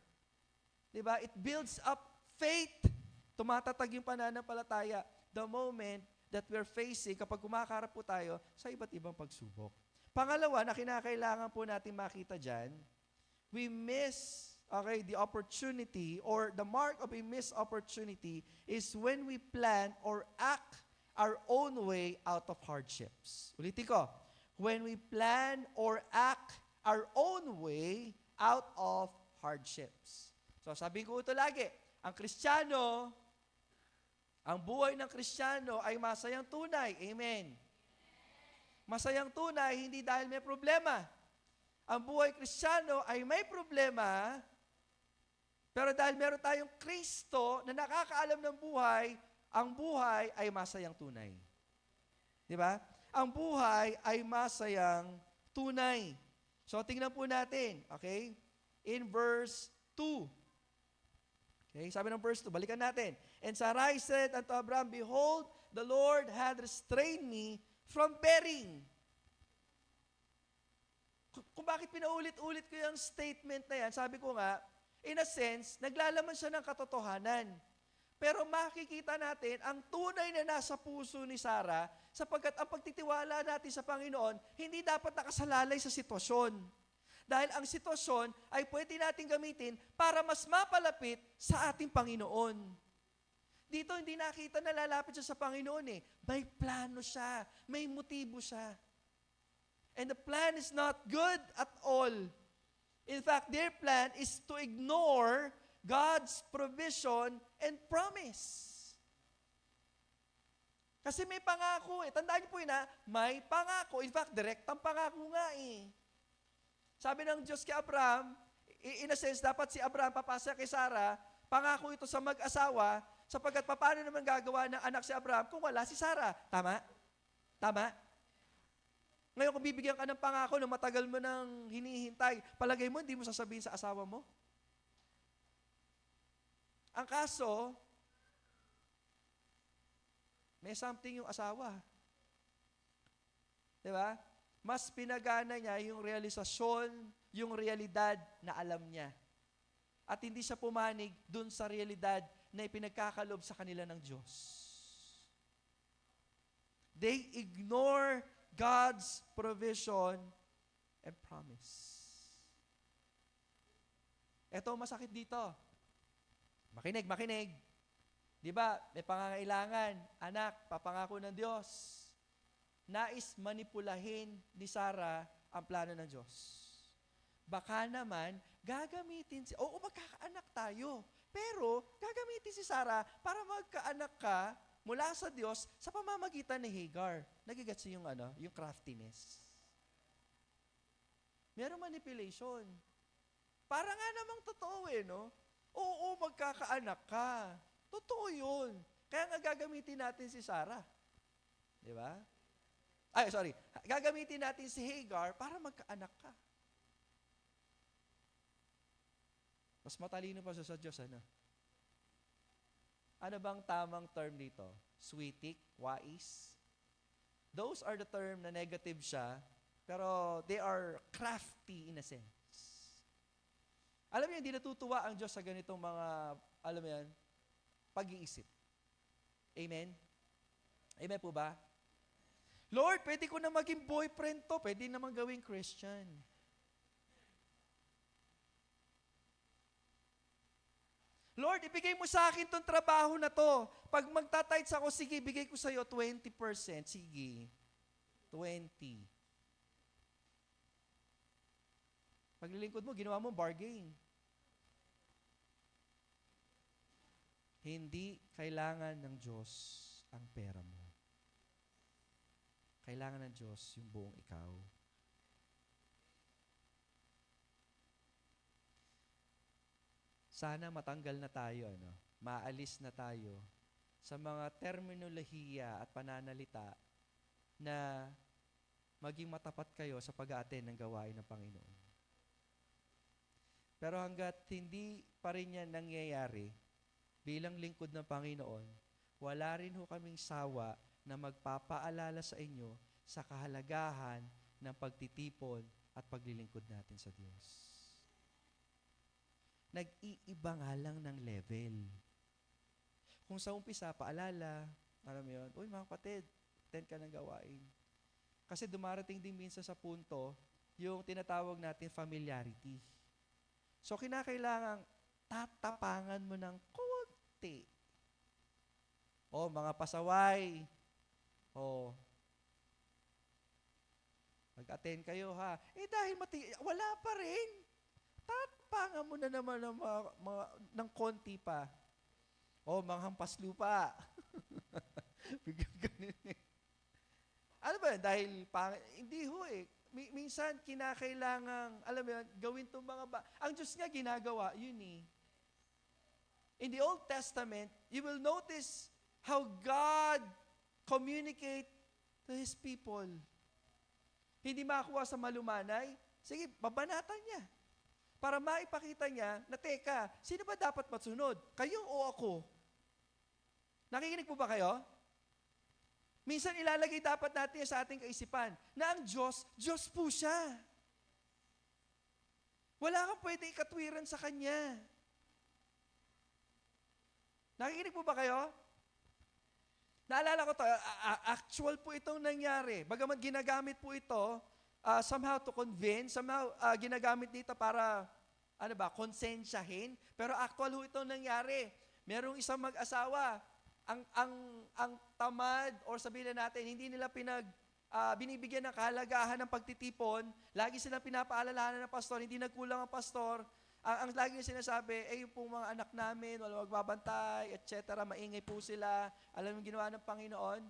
Diba? It builds up faith. Tumatatag yung pananampalataya the moment that we're facing kapag kumakarap po tayo sa iba't ibang pagsubok. Pangalawa na kinakailangan po natin makita dyan, we miss the opportunity or the mark of a missed opportunity is when we plan or act our own way out of hardships. Ulitin ko, when we plan or act our own way out of hardships. So sabi ko ito lagi, ang Kristiyano, ang buhay ng Kristiyano ay masayang tunay. Amen. Masayang tunay, hindi dahil may problema. Ang buhay Kristiyano ay may problema, pero dahil meron tayong Kristo na nakakaalam ng buhay, ang buhay ay masayang tunay. Di ba? Ang buhay ay masayang tunay. So, tingnan po natin, okay? In verse 2. Okay, sabi ng verse 2, balikan natin. And Sarai said unto Abraham, Behold, the Lord had restrained me from bearing. Kung bakit pinaulit-ulit ko yung statement na yan, sabi ko nga, in a sense, naglalaman siya ng katotohanan. Pero makikita natin ang tunay na nasa puso ni Sarah sapagkat ang pagtitiwala natin sa Panginoon, hindi dapat nakasalalay sa sitwasyon. Dahil ang sitwasyon ay pwede natin gamitin para mas mapalapit sa ating Panginoon. Dito hindi nakita na lalapit siya sa Panginoon eh. May plano siya, may motibo siya. And the plan is not good at all. In fact, their plan is to ignore God's provision and promise. Kasi may pangako eh. Tandaan niyo po yun ha, may pangako. In fact, direktang pangako nga eh. Sabi ng Diyos kay Abraham, in a sense, dapat si Abraham papasa kay Sarah, pangako ito sa mag-asawa, sapagkat paano naman gagawa ng anak si Abraham kung wala si Sarah? Tama? Tama? Ngayon, kung bibigyan ka ng pangako na matagal mo nang hinihintay, palagay mo, hindi mo sasabihin sa asawa mo? Ang kaso, may something yung asawa. Diba? Mas pinagana niya yung realisasyon, yung realidad na alam niya. At hindi siya pumanig dun sa realidad na ipinagkakalob sa kanila ng Diyos. They ignore God's provision and promise. Ito masakit dito. Makinig. Di ba, may pangangailangan, anak, papangako ng Diyos. Nais manipulahin ni Sarah ang plano ng Diyos. Baka naman, gagamitin oo, magkakaanak tayo. Pero, gagamitin si Sarah para magkaanak ka mula sa Diyos sa pamamagitan ni Hagar. Nagigets yung yung craftiness. Merong manipulation. Para nga namang totoo no? Oo, magkakaanak ka. Totoo yun. Kaya nga gagamitin natin si Sarah. Di ba? Ay, sorry. Gagamitin natin si Hagar para magkaanak ka. Mas matalino pa sa Diyos, ano? Ano bang tamang term dito? Sweetik, wais? Those are the term na negative siya, pero they are crafty in a sense. Alam niyo, hindi natutuwa ang Diyos sa ganitong mga, alam mo yan, pag-iisip. Amen? Amen po ba? Lord, pwede ko na maging boyfriend to, pwede naman gawing Christian. Lord, ibigay mo sa akin tong trabaho na to. Pag magtatides ako, sige, ibigay ko sa iyo 20%. Sige, 20. Paglilingkod mo, ginawa mo bargain. Hindi kailangan ng Diyos ang pera mo. Kailangan ng Diyos yung buong ikaw. Sana matanggal na tayo, maalis na tayo sa mga terminolohiya at pananalita na maging matapat kayo sa pag-aaten ng gawain ng Panginoon. Pero hanggat hindi pa rin yan nangyayari, bilang lingkod ng Panginoon, wala rin ho kaming sawa na magpapaalala sa inyo sa kahalagahan ng pagtitipon at paglilingkod natin sa Diyos. Nag-iiba nga lang ng level. Kung sa umpisa, paalala, alam mo yun, uy mga kapatid, attend ka ng gawain. Kasi dumarating din minsan sa punto, yung tinatawag natin familiarity. So, kinakailangang tatapangan mo ng konti. O, mga pasaway. O, mag-attend kayo ha. Dahil wala pa rin. Tatapangan mo na naman ng konti pa. O, mga hampas lupa. Ano ba yan? Dahil, hindi ho minsan, kinakailangang, alam mo yan, gawin itong mga ang Diyos nga ginagawa, yun In the Old Testament, you will notice how God communicate to His people. Hindi makakuha sa malumanay, sige, babanatan niya. Para maipakita niya na, teka, sino ba dapat matsunod? Kayo o ako? Nakikinig po ba kayo? Minsan ilalagay dapat natin sa ating kaisipan na ang Diyos, Diyos po siya. Wala kang pwede ikatwiran sa Kanya. Nakikinig po ba kayo? Naalala ko to, actual po itong nangyari. Bagamat ginagamit po ito, somehow to convince, somehow ginagamit dito para, konsensyahin. Pero actual po itong nangyari. Merong isang mag-asawa, ang tamad, or sabihin na natin, hindi nila binibigyan ng kahalagahan ng pagtitipon, lagi silang pinapaalalahanan ng pastor, hindi nagkulang ang pastor, ang lagi niya sinasabi, yung pong mga anak namin, wala magbabantay, etc., maingay po sila, alam yung ginawa ng Panginoon?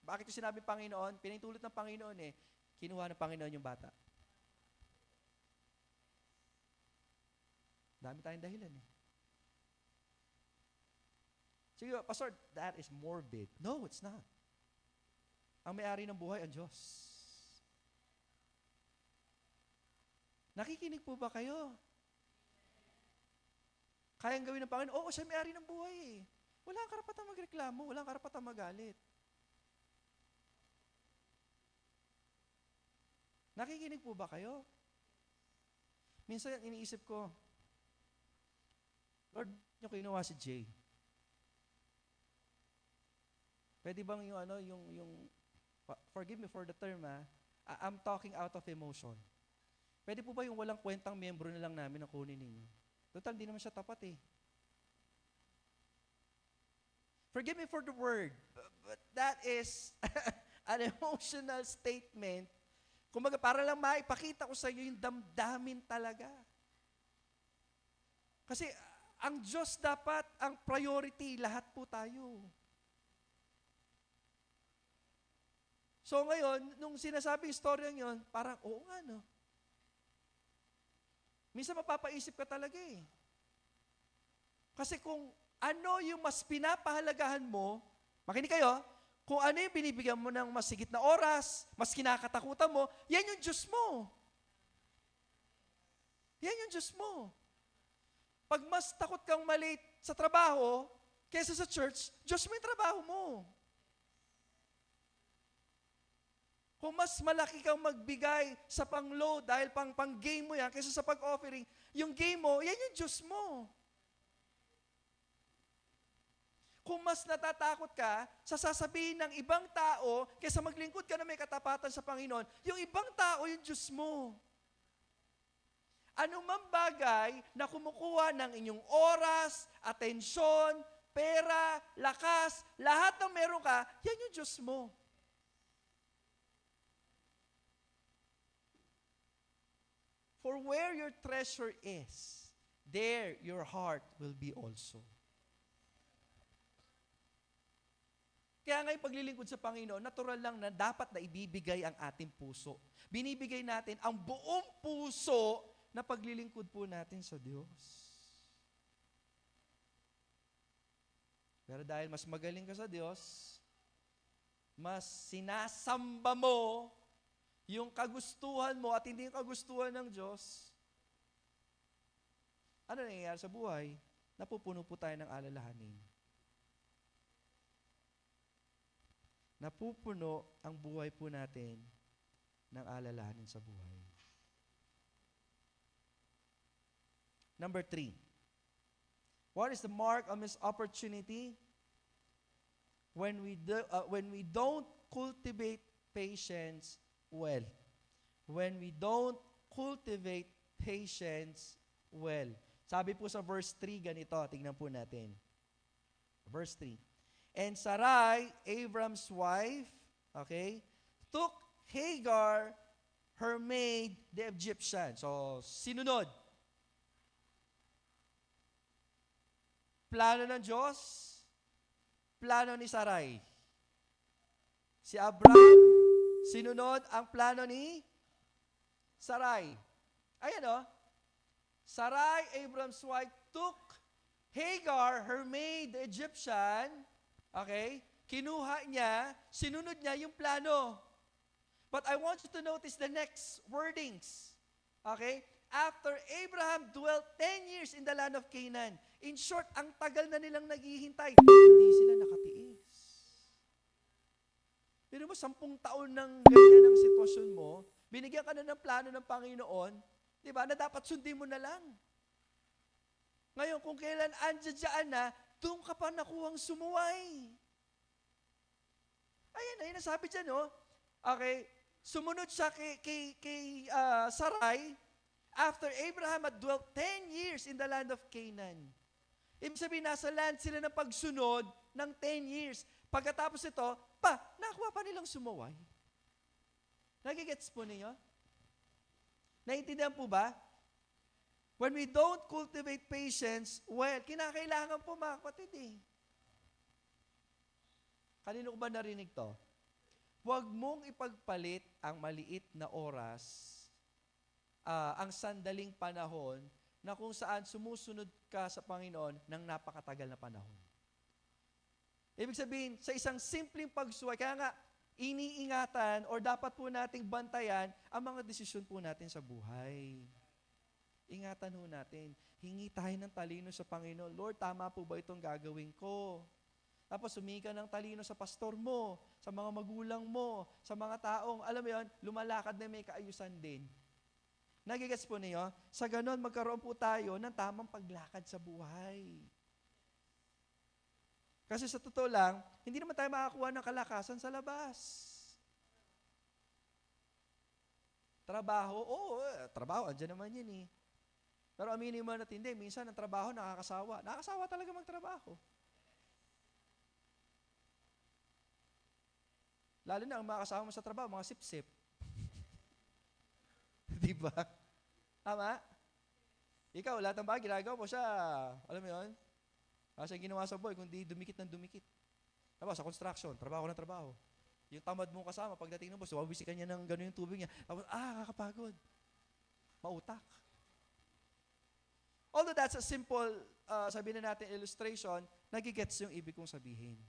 Bakit yung sinabi Panginoon? Pinintulot ng Panginoon kinuha ng Panginoon yung bata. Dami tayong dahilan Sige, Pastor, that is morbid. No, it's not. Ang may-ari ng buhay, ang Diyos. Nakikinig po ba kayo? Kayang gawin ng Panginoon? Oo, siya may-ari ng buhay Wala kang karapatang magreklamo, wala kang karapatang magalit. Nakikinig po ba kayo? Minsan, iniisip ko, Lord, yung kinuha si Jay. Pwede bang forgive me for the term, I'm talking out of emotion. Pwede po ba yung walang kwentang miyembro na lang namin na kunin ninyo? Total, di naman siya tapat Forgive me for the word, but that is an emotional statement. Kumbaga, para lang maipakita ko sa iyo yung damdamin talaga. Kasi ang Diyos dapat, ang priority, lahat po tayo. So ngayon, nung sinasabing story yun, parang, oo nga, no? Minsan mapapaisip ka talaga eh. Kasi kung ano yung mas pinapahalagahan mo, makinig kayo, kung ano yung binibigyan mo ng mas higit na oras, mas kinakatakutan mo, yan yung Diyos mo. Yan yung Diyos mo. Pag mas takot kang malate sa trabaho, kaysa sa church, Diyos mo yung trabaho mo. Kung mas malaki kang magbigay sa pang-load dahil pang-game mo yan, kaysa sa pag-offering, yung game mo, yan yung Diyos mo. Kung mas natatakot ka sa sasabihin ng ibang tao, kaysa maglingkod ka na may katapatan sa Panginoon, yung ibang tao, yung Diyos mo. Anong mang bagay na kumukuha ng inyong oras, atensyon, pera, lakas, lahat ng meron ka, yan yung Diyos mo. For where your treasure is, there your heart will be also. Kaya ngayon paglilingkod sa Panginoon, natural lang na dapat na ibibigay ang ating puso. Binibigay natin ang buong puso na paglilingkod po natin sa Diyos. Pero dahil mas magaling ka sa Diyos, mas sinasamba mo yung kagustuhan mo at hindi yung kagustuhan ng Diyos, ano nangyayari sa buhay? Napupuno po tayo ng alalahanin. Napupuno ang buhay po natin ng alalahanin sa buhay. Number 3. What is the mark of missed opportunity? When we don't cultivate patience well. When we don't cultivate patience well. Sabi po sa verse 3, ganito, tingnan po natin. Verse 3. And Sarai, Abram's wife, okay, took Hagar, her maid, the Egyptian. So, sinunod. Plano ng Diyos, plano ni Sarai. Si Abraham, sinunod ang plano ni Sarai. Ayan o. Sarai, Abram's wife, took Hagar, her maid, the Egyptian, okay, kinuha niya, sinunod niya yung plano. But I want you to notice the next wordings. Okay? After Abraham dwelt 10 years in the land of Canaan. In short, ang tagal na nilang naghihintay. Hindi sila nakatiis. Pero mo, 10 taon ng ganyan ang sitwasyon mo, binigyan ka na ng plano ng Panginoon, di ba, na dapat sundin mo na lang. Ngayon, kung kailan andyan na, doon ka pa nakuhang sumuway. Ayun, nasabi dyan, no? Okay, sumunod siya kay Sarai after Abraham had dwelt 10 years in the land of Canaan. Ibig sabihin, nasa land sila ng pagsunod ng 10 years. Pagkatapos ito, nakuha pa nilang sumuway. Nagigets po ninyo? Naintindihan po ba? When we don't cultivate patience, well, kinakailangan po mga kapatid eh. Kanino ko ba narinig to? Huwag mong ipagpalit ang maliit na oras, ang sandaling panahon, na kung saan sumusunod ka sa Panginoon ng napakatagal na panahon. Ibig sabihin, sa isang simpleng pagsuway, kaya nga, iniingatan or dapat po nating bantayan ang mga desisyon po natin sa buhay. Ingatan ho natin. Hingi tayo ng talino sa Panginoon. Lord, tama po ba itong gagawin ko? Tapos humingi ka ng talino sa pastor mo, sa mga magulang mo, sa mga taong, alam mo yun, lumalakad na may kaayusan din. Nagigets po niyo? Sa ganon, magkaroon po tayo ng tamang paglakad sa buhay. Kasi sa totoo lang, hindi naman tayo makakuha ng kalakasan sa labas. Trabaho, trabaho, andyan naman yun eh. Pero aminin mo natin, hindi, minsan ang trabaho nakakasawa. Nakakasawa talaga magtrabaho. Lalo na ang mga kasama mo sa trabaho, mga sip-sip. Di ba? Tama? Ikaw, lahat ng bagay, ginagawa mo siya, alam mo yun? Kasi ginawa sa boy, kundi dumikit ng dumikit. Tapos sa construction, trabaho ng trabaho. Yung tamad mong kasama, pagdating ng boss, wabisikan niya ng gano'n yung tubig niya. Tapos, kakapagod. Mautak. Although that's a simple, sabihin na natin, illustration, nagigets yung ibig kong sabihin.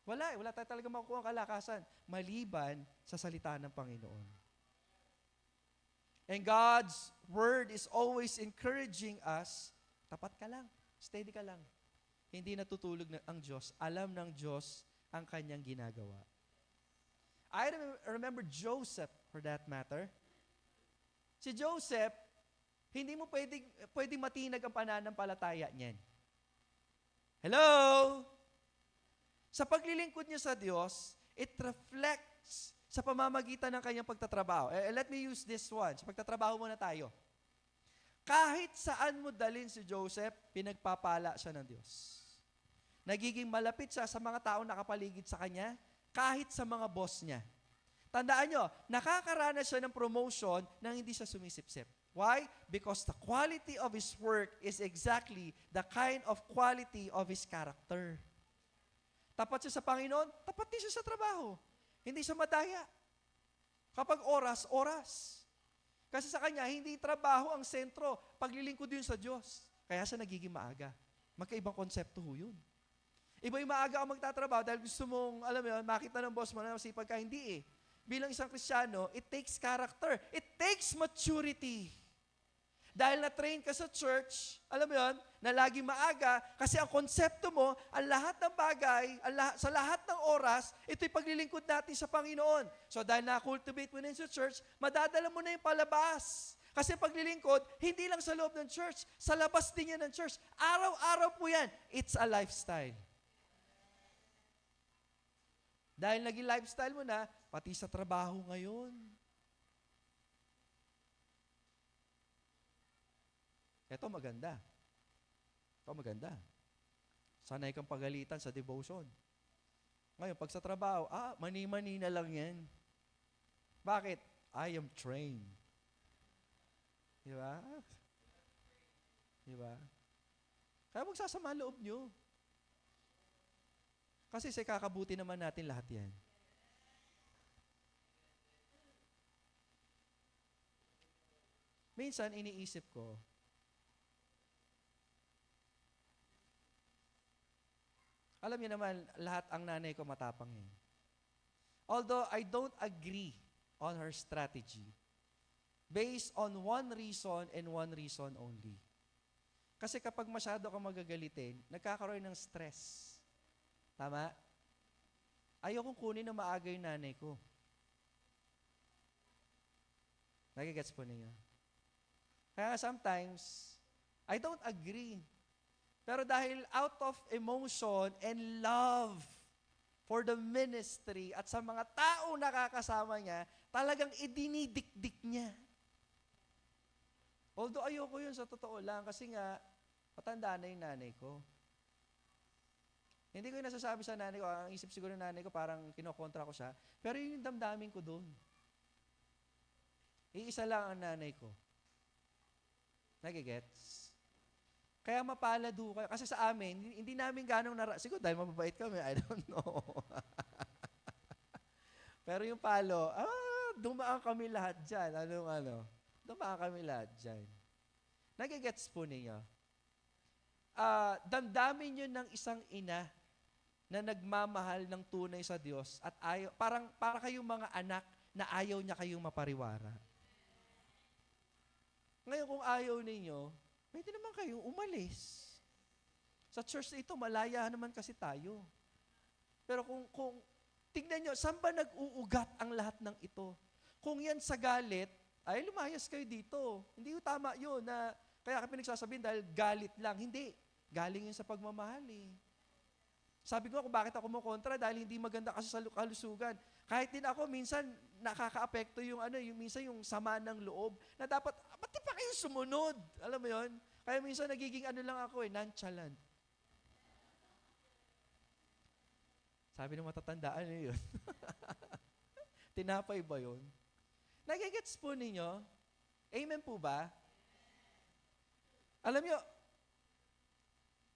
Wala tayo talaga makukuha ang kalakasan maliban sa salita ng Panginoon. And God's Word is always encouraging us, tapat ka lang, steady ka lang. Hindi natutulog ang Diyos. Alam ng Diyos ang kanyang ginagawa. I remember Joseph, for that matter. Si Joseph, hindi mo pwedeng matinag ang pananampalataya niyan. Hello? Sa paglilingkod niya sa Diyos, it reflects sa pamamagitan ng kanyang pagtatrabaho. Let me use this one. Sa pagtatrabaho muna tayo. Kahit saan mo dalhin si Joseph, pinagpapala siya ng Diyos. Nagiging malapit siya sa mga taong nakapaligid sa kanya, kahit sa mga boss niya. Tandaan nyo, nakakaranas siya ng promotion nang hindi siya sumisip-sip. Why? Because the quality of his work is exactly the kind of quality of his character. Tapat siya sa Panginoon, tapat din siya sa trabaho. Hindi siya madaya. Kapag oras, oras. Kasi sa kanya, hindi trabaho ang sentro. Paglilingkod yun sa Diyos. Kaya siya nagiging maaga. Magkaibang konsepto ho yun. Iba yung maaga ang magtatrabaho dahil gusto mong, alam mo yun, makita ng boss mo na masipag ka. Hindi eh. Bilang isang Kristiyano, it takes character. It takes maturity. Dahil na-train ka sa church, alam mo yun, na laging maaga, kasi ang konsepto mo, ang lahat ng bagay, sa lahat ng oras, ito'y paglilingkod natin sa Panginoon. So dahil na-cultivate mo na sa church, madadala mo na yung palabas. Kasi paglilingkod, hindi lang sa loob ng church, sa labas din yan ng church. Araw-araw po yan. It's a lifestyle. Dahil naging lifestyle mo na, pati sa trabaho ngayon. Ito maganda. Ito maganda. Sanay kang pagalitan sa devotion. Ngayon, pag sa trabaho, mani-mani na lang yan. Bakit? I am trained. Di ba? Di ba? Kaya magsasama loob nyo. Kasi sa kakabuti naman natin lahat yan. Minsan, iniisip ko, alam niyo naman, lahat ang nanay ko matapang yan. Although I don't agree on her strategy, based on one reason and one reason only. Kasi kapag masyado kang magagalitin, nagkakaroon ng stress. Tama? Ayokong kunin na maaga yung nanay ko. Nagigets po ninyo? Kaya sometimes, I don't agree. Pero dahil out of emotion and love for the ministry at sa mga tao nakakasama niya, talagang idinidikdik niya. Although ayoko yun sa totoo lang kasi nga, matanda na yung nanay ko. Hindi ko yung nasasabi sa nanay ko, ang isip siguro ng nanay ko parang kinokontra ko siya, pero yun yung damdamin ko doon. Iisa lang ang nanay ko. Nagigets? Kaya mapalad ho kayo. Kasi sa amin, hindi namin ganong siguro dahil mababait kami, I don't know. Pero yung palo, dumaan kami lahat dyan. Dumaan kami lahat dyan. Nagigets po ninyo? Damdamin nyo ng isang ina na nagmamahal ng tunay sa Diyos at para kayong mga anak na ayaw niya kayong mapariwara. Ngayon kung ayaw ninyo, pwede naman kayong umalis. Sa church na ito, malaya naman kasi tayo. Pero kung tignan nyo, saan ba nag-uugat ang lahat ng ito? Kung yan sa galit, ay lumayas kayo dito. Hindi yung tama yun na, kaya kami nagsasabihin dahil galit lang. Hindi. Galing yun sa pagmamahal eh. Sabi ko kung bakit ako kontra dahil hindi maganda kasi sa kalusugan. Kahit din ako, minsan nakaka-apekto yung minsan yung sama ng loob na dapat, ba't di pa kayo sumunod? Alam mo yon? Kaya minsan nagiging lang ako nonchalant. Sabi ng matatanda, ano yun? Tinapay ba yun? Nagigets po ninyo? Amen po ba? Alam nyo,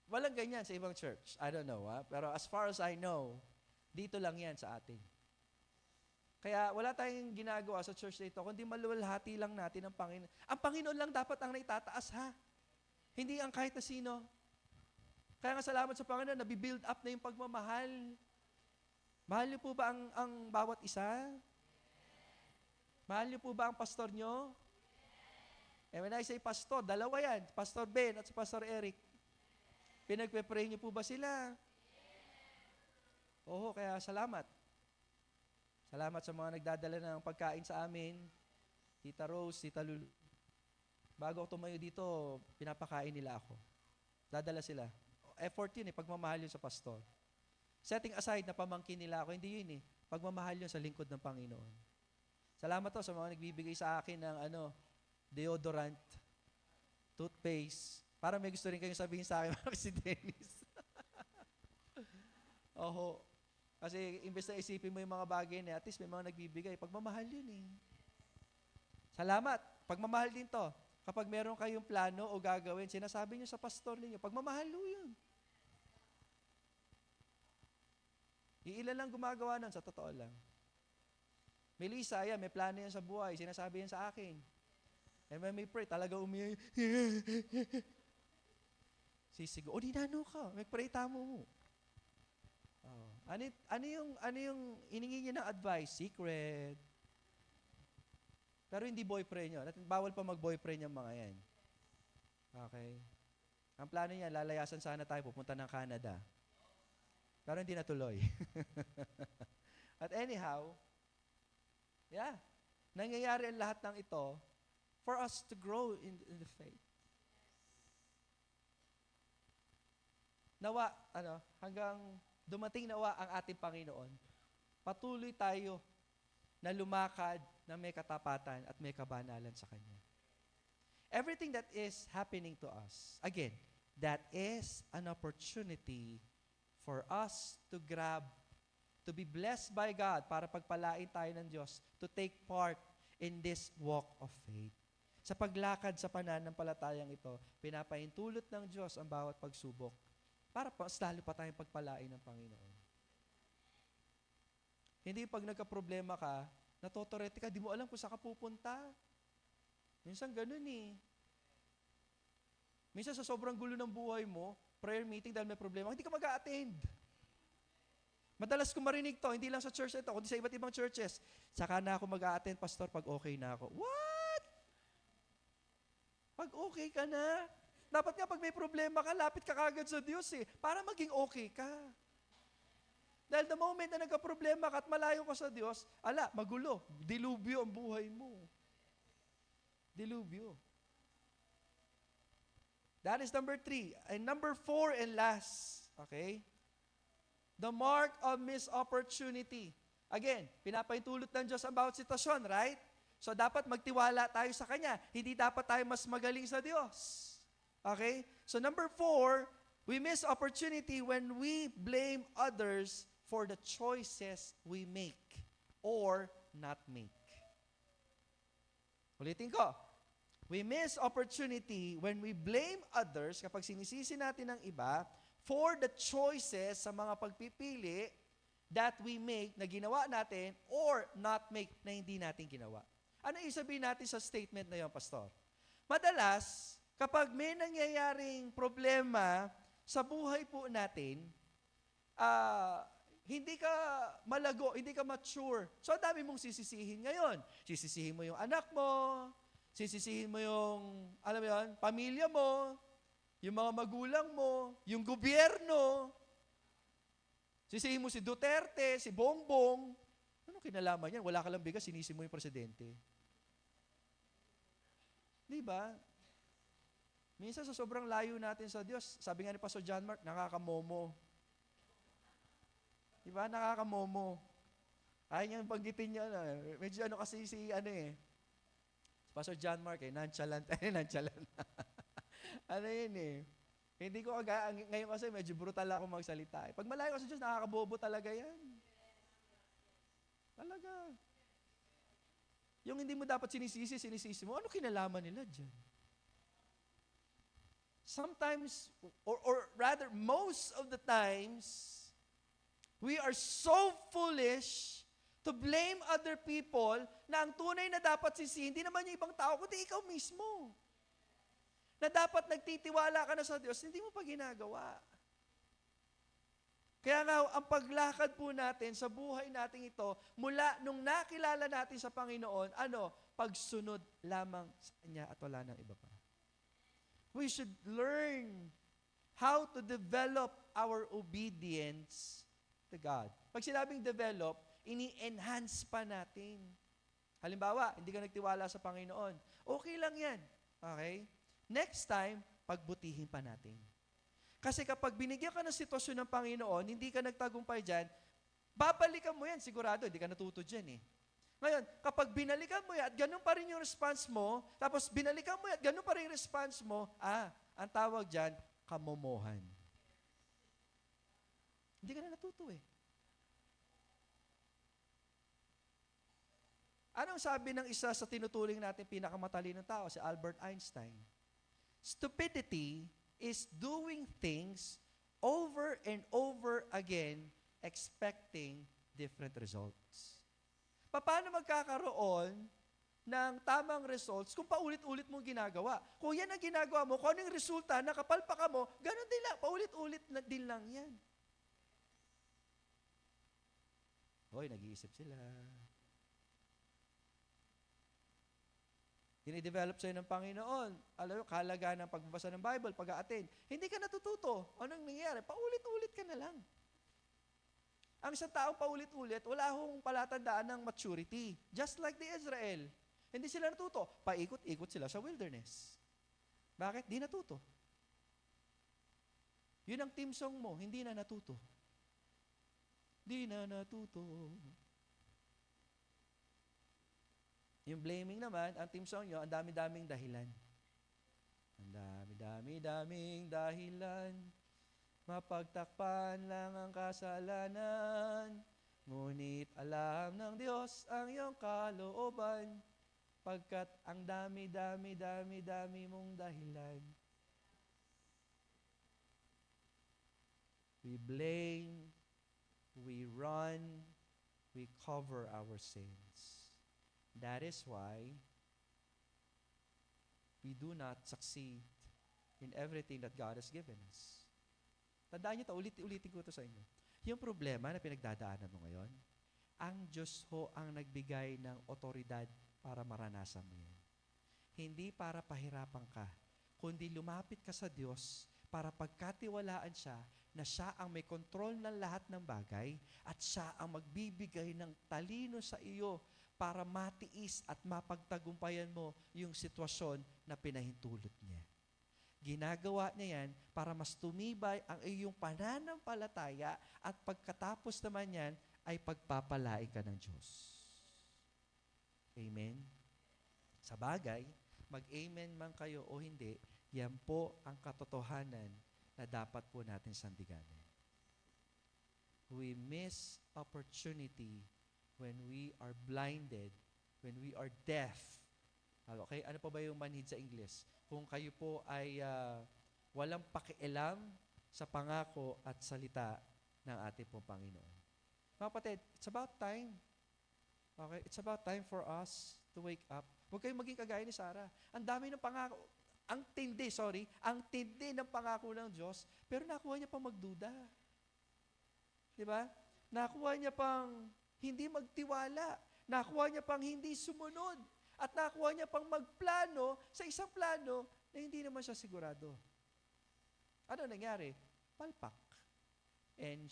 walang ganyan sa ibang church. I don't know, pero as far as I know, dito lang yan sa atin. Kaya wala tayong ginagawa sa church na ito, kundi maluwalhati lang natin ang Panginoon. Ang Panginoon lang dapat ang naitataas, ha? Hindi ang kahit na sino. Kaya nga salamat sa Panginoon, nabibuild up na yung pagmamahal. Mahal niyo po ba ang bawat isa? Mahal niyo po ba ang pastor niyo? And when I say pastor, dalawa yan. Pastor Ben at si Pastor Eric. Pinagpe-pray niyo po ba sila? Oo, kaya salamat. Salamat sa mga nagdadala ng pagkain sa amin. Tita Rose, Tita Lulu. Bago ako tumayo dito, pinapakain nila ako. Dadala sila. Effort yun pagmamahal yun sa pastor. Setting aside na pamangkin nila ako, hindi yun pagmamahal yun sa lingkod ng Panginoon. Salamat to sa mga nagbibigay sa akin ng deodorant, toothpaste. Para may gusto rin kayong sabihin sa akin, si Dennis. Oho. Kasi imbes na isipin mo yung mga bagay na at least may mga nagbibigay. Pagmamahal yun Salamat. Pagmamahal din to. Kapag meron kayong plano o gagawin, sinasabi nyo sa pastor ninyo, pagmamahal yun. Iilan lang gumagawa nun, sa totoo lang. Melissa, may plano yan sa buhay, sinasabi yan sa akin. And when we pray, talaga umiyak. Sisigo, ninano ka, may pray tamo mo. Ano yung iningi niya ng advice? Secret. Pero hindi boyfriend nyo. Bawal pa mag-boyfriend yung mga yan. Okay? Ang plano niya, lalayasan sana tayo, pupunta ng Canada. Pero hindi natuloy. At anyhow, nangyayari ang lahat ng ito for us to grow in the faith. Nawa, hanggang dumating nawa ang ating Panginoon, patuloy tayo na lumakad na may katapatan at may kabanalan sa Kanya. Everything that is happening to us, again, that is an opportunity for us to grab, to be blessed by God, para pagpalain tayo ng Diyos, to take part in this walk of faith. Sa paglakad sa pananampalatayang ito, pinapahintulot ng Diyos ang bawat pagsubok para mas lalo pa tayong pagpalain ng Panginoon. Hindi pag nagka-problema ka, natotorete ka, di mo alam kung saan ka pupunta. Minsan ganun Minsan sa sobrang gulo ng buhay mo, prayer meeting dahil may problema, hindi ka mag-a-attend. Madalas ko marinig to, hindi lang sa church ito, kundi sa iba't ibang churches. Saka na ako mag-a-attend, pastor, pag okay na ako. What? Pag okay ka na? Dapat nga pag may problema ka, lapit ka kagad sa Diyos para maging okay ka. Dahil the moment na nagka-problema ka at malayo ka sa Diyos, magulo. Dilubyo ang buhay mo. Dilubyo. That is number 3. And number 4 and last, okay? The mark of missed opportunity. Again, pinapahintulot ng Diyos ang bawat sitwasyon, right? So dapat magtiwala tayo sa Kanya. Hindi dapat tayo mas magaling sa Diyos. Okay? So number 4, we miss opportunity when we blame others for the choices we make or not make. Ulitin ko. We miss opportunity when we blame others, kapag sinisisi natin ang iba, for the choices sa mga pagpipili that we make, na ginawa natin, or not make, na hindi natin ginawa. Ano yung sabihin natin sa statement na yun, Pastor? Madalas, kapag may nangyayaring problema sa buhay po natin, hindi ka malago, hindi ka mature. So, ang dami mong sisisihin ngayon. Sisisihin mo yung anak mo, sisisihin mo yung, pamilya mo, yung mga magulang mo, yung gobyerno. Sisisihin mo si Duterte, si Bongbong. Ano kinalaman yan? Wala ka lang bigas, sinisi mo yung presidente. Di ba? Minsan sa sobrang layo natin sa Diyos, sabi nga ni Pastor John Mark, nakakamomo. Di ba? Nakakamomo. Ayaw niyang banggitin niya. Medyo kasi si Pastor John Mark, nonchalant. Nonchalant. Ano yun Hindi ko ngayon kasi medyo brutal ako magsalita. Pag malayo ka sa Diyos, nakakabobo talaga yan. Talaga. Yung hindi mo dapat sinisisi mo, ano kinalaman nila dyan? Sometimes, or rather, most of the times, we are so foolish to blame other people na ang tunay na dapat sisihin, hindi naman yung ibang tao, kundi ikaw mismo. Na dapat nagtitiwala ka na sa Diyos, hindi mo pa ginagawa. Kaya nga, ang paglakad po natin sa buhay natin ito, mula nung nakilala natin sa Panginoon, pagsunod lamang sa Kanya at wala nang iba pa. We should learn how to develop our obedience to God. Pag sinabing develop, ini-enhance pa natin. Halimbawa, hindi ka nagtiwala sa Panginoon. Okay lang yan. Okay? Next time, pagbutihin pa natin. Kasi kapag binigyan ka ng sitwasyon ng Panginoon, hindi ka nagtagumpay dyan, babalikan mo yan, sigurado, hindi ka natuto dyan eh. Ngayon, kapag binalikan mo yan at ganun pa rin yung response mo, tapos binalikan mo yan at ganun pa rin yung response mo, ang tawag dyan, kamomohan. Hindi ka na natuto eh. Anong sabi ng isa sa tinuturing natin pinakamatalinong tao, si Albert Einstein? Stupidity is doing things over and over again expecting different results. Paano magkakaroon ng tamang results kung paulit-ulit mong ginagawa? Kung yan ang ginagawa mo, kung ano yung resulta, nakapalpa mo, ganun din lang, paulit-ulit din lang yan. Hoy, nag-iisip sila. Dinidevelop sa'yo ng Panginoon. Alam mo, kahalagaan ng pagbabasa ng Bible, pag-a-attend. Hindi ka natututo. Anong nangyayari? Paulit-ulit ka na lang. Ang isang tao paulit-ulit, wala hong palatandaan ng maturity. Just like the Israel. Hindi sila natuto. Paikot-ikot sila sa wilderness. Bakit? Di natuto. Yun ang team song mo, hindi na natuto. Di na natuto. Yung blaming naman, ang team song nyo, ang dami-daming dahilan. Ang dami-daming dahilan. Mapagtakpan lang ang kasalanan. Ngunit alam ng Diyos ang iyong kalooban. Pagkat ang dami mong dahilan. We blame, we run, we cover our sins. That is why we do not succeed in everything that God has given us. Tandaan niyo ito, ulitin ko ito sa inyo. Yung problema na pinagdadaanan mo ngayon, ang Diyos ho ang nagbigay ng otoridad para maranasan mo yan. Hindi para pahirapan ka, kundi lumapit ka sa Diyos para pagkatiwalaan siya na siya ang may kontrol ng lahat ng bagay at siya ang magbibigay ng talino sa iyo para matiis at mapagtagumpayan mo yung sitwasyon na pinahintulot niya. Ginagawa niya yan para mas tumibay ang iyong pananampalataya at pagkatapos naman yan ay pagpapalain ka ng Diyos. Amen? Sa bagay, mag-amen man kayo o hindi, yan po ang katotohanan na dapat po natin sandiganin. We miss opportunity when we are blinded, when we are deaf. Okay, ano pa ba yung manhid sa English? Kung kayo po ay walang pakialam sa pangako at salita ng ating pong Panginoon. Mga kapatid, it's about time. Okay, it's about time for us to wake up. Huwag kayong maging kagaya ni Sarah. Ang dami ng pangako, ang tindi ng pangako ng Diyos, pero nakuha niya pang magduda. Di ba? Nakuha niya pang hindi magtiwala. Nakuha niya pang hindi sumunod. At nakuha niya pang magplano sa isang plano na hindi naman siya sigurado. Ano nangyari? Palpak. And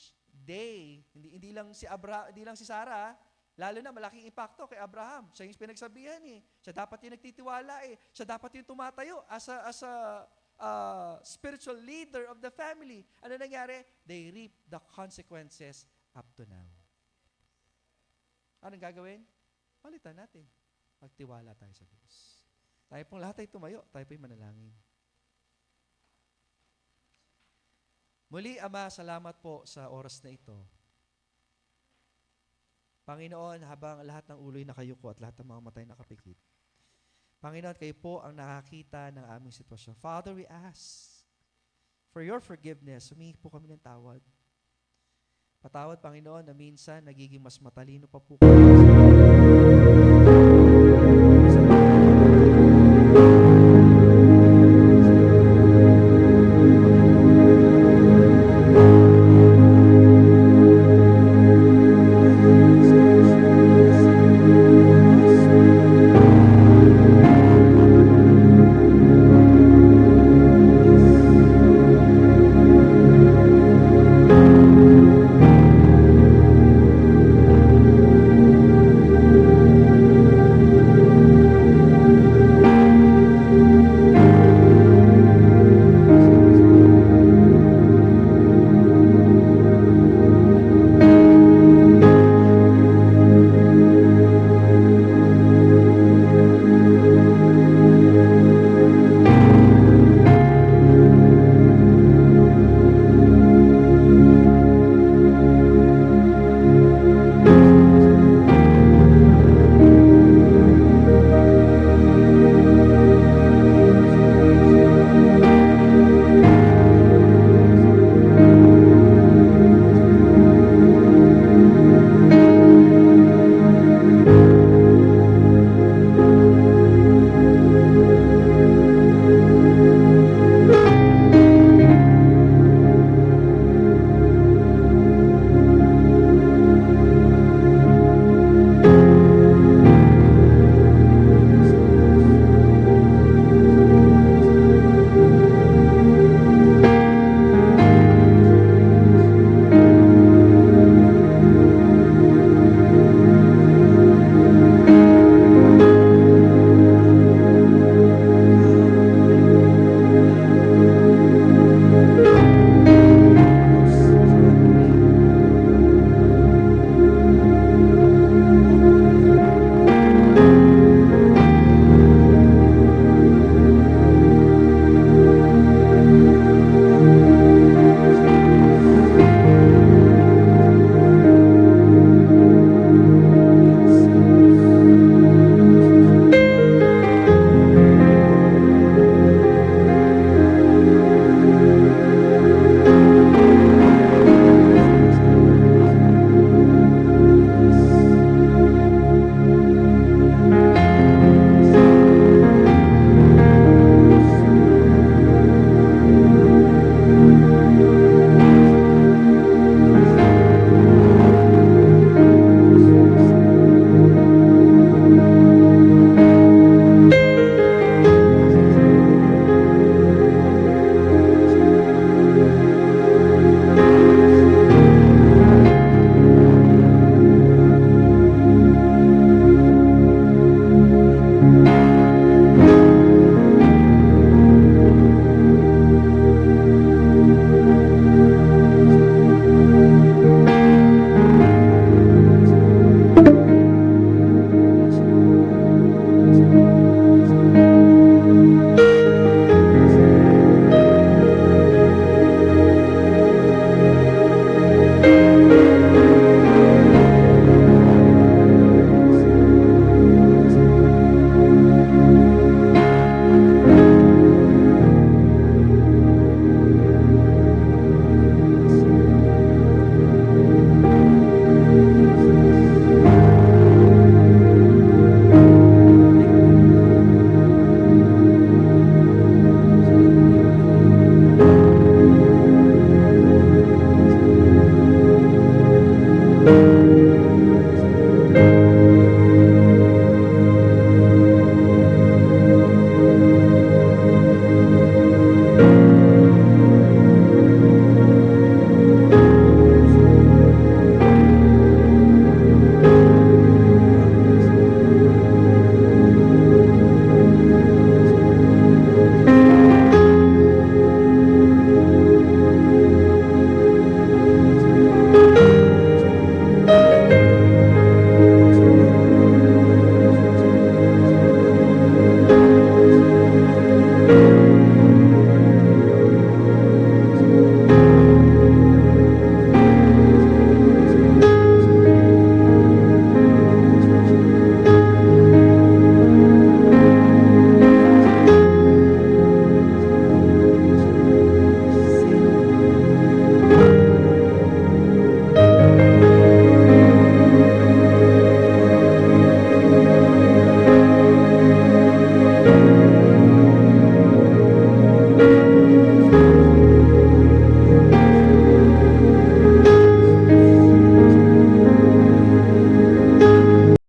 hindi lang si Sarah, lalo na malaking impacto kay Abraham. Siya yung pinagsabihan eh. Siya dapat yung nagtitiwala eh. Siya dapat yung tumatayo as a spiritual leader of the family. Ano nangyari? They reap the consequences up to now. Anong gagawin? Palitan natin. Magtiwala tayo sa Diyos. Tayo pong lahat ay tumayo. Tayo po'y manalangin. Muli, Ama, salamat po sa oras na ito. Panginoon, habang lahat ng ulo'y nakayuko at lahat ng mga matay nakapikit, Panginoon, kayo po ang nakakita ng aming sitwasyon. Father, we ask for your forgiveness. Humingi po kami ng tawad. Patawad, Panginoon, na minsan nagiging mas matalino pa po kami.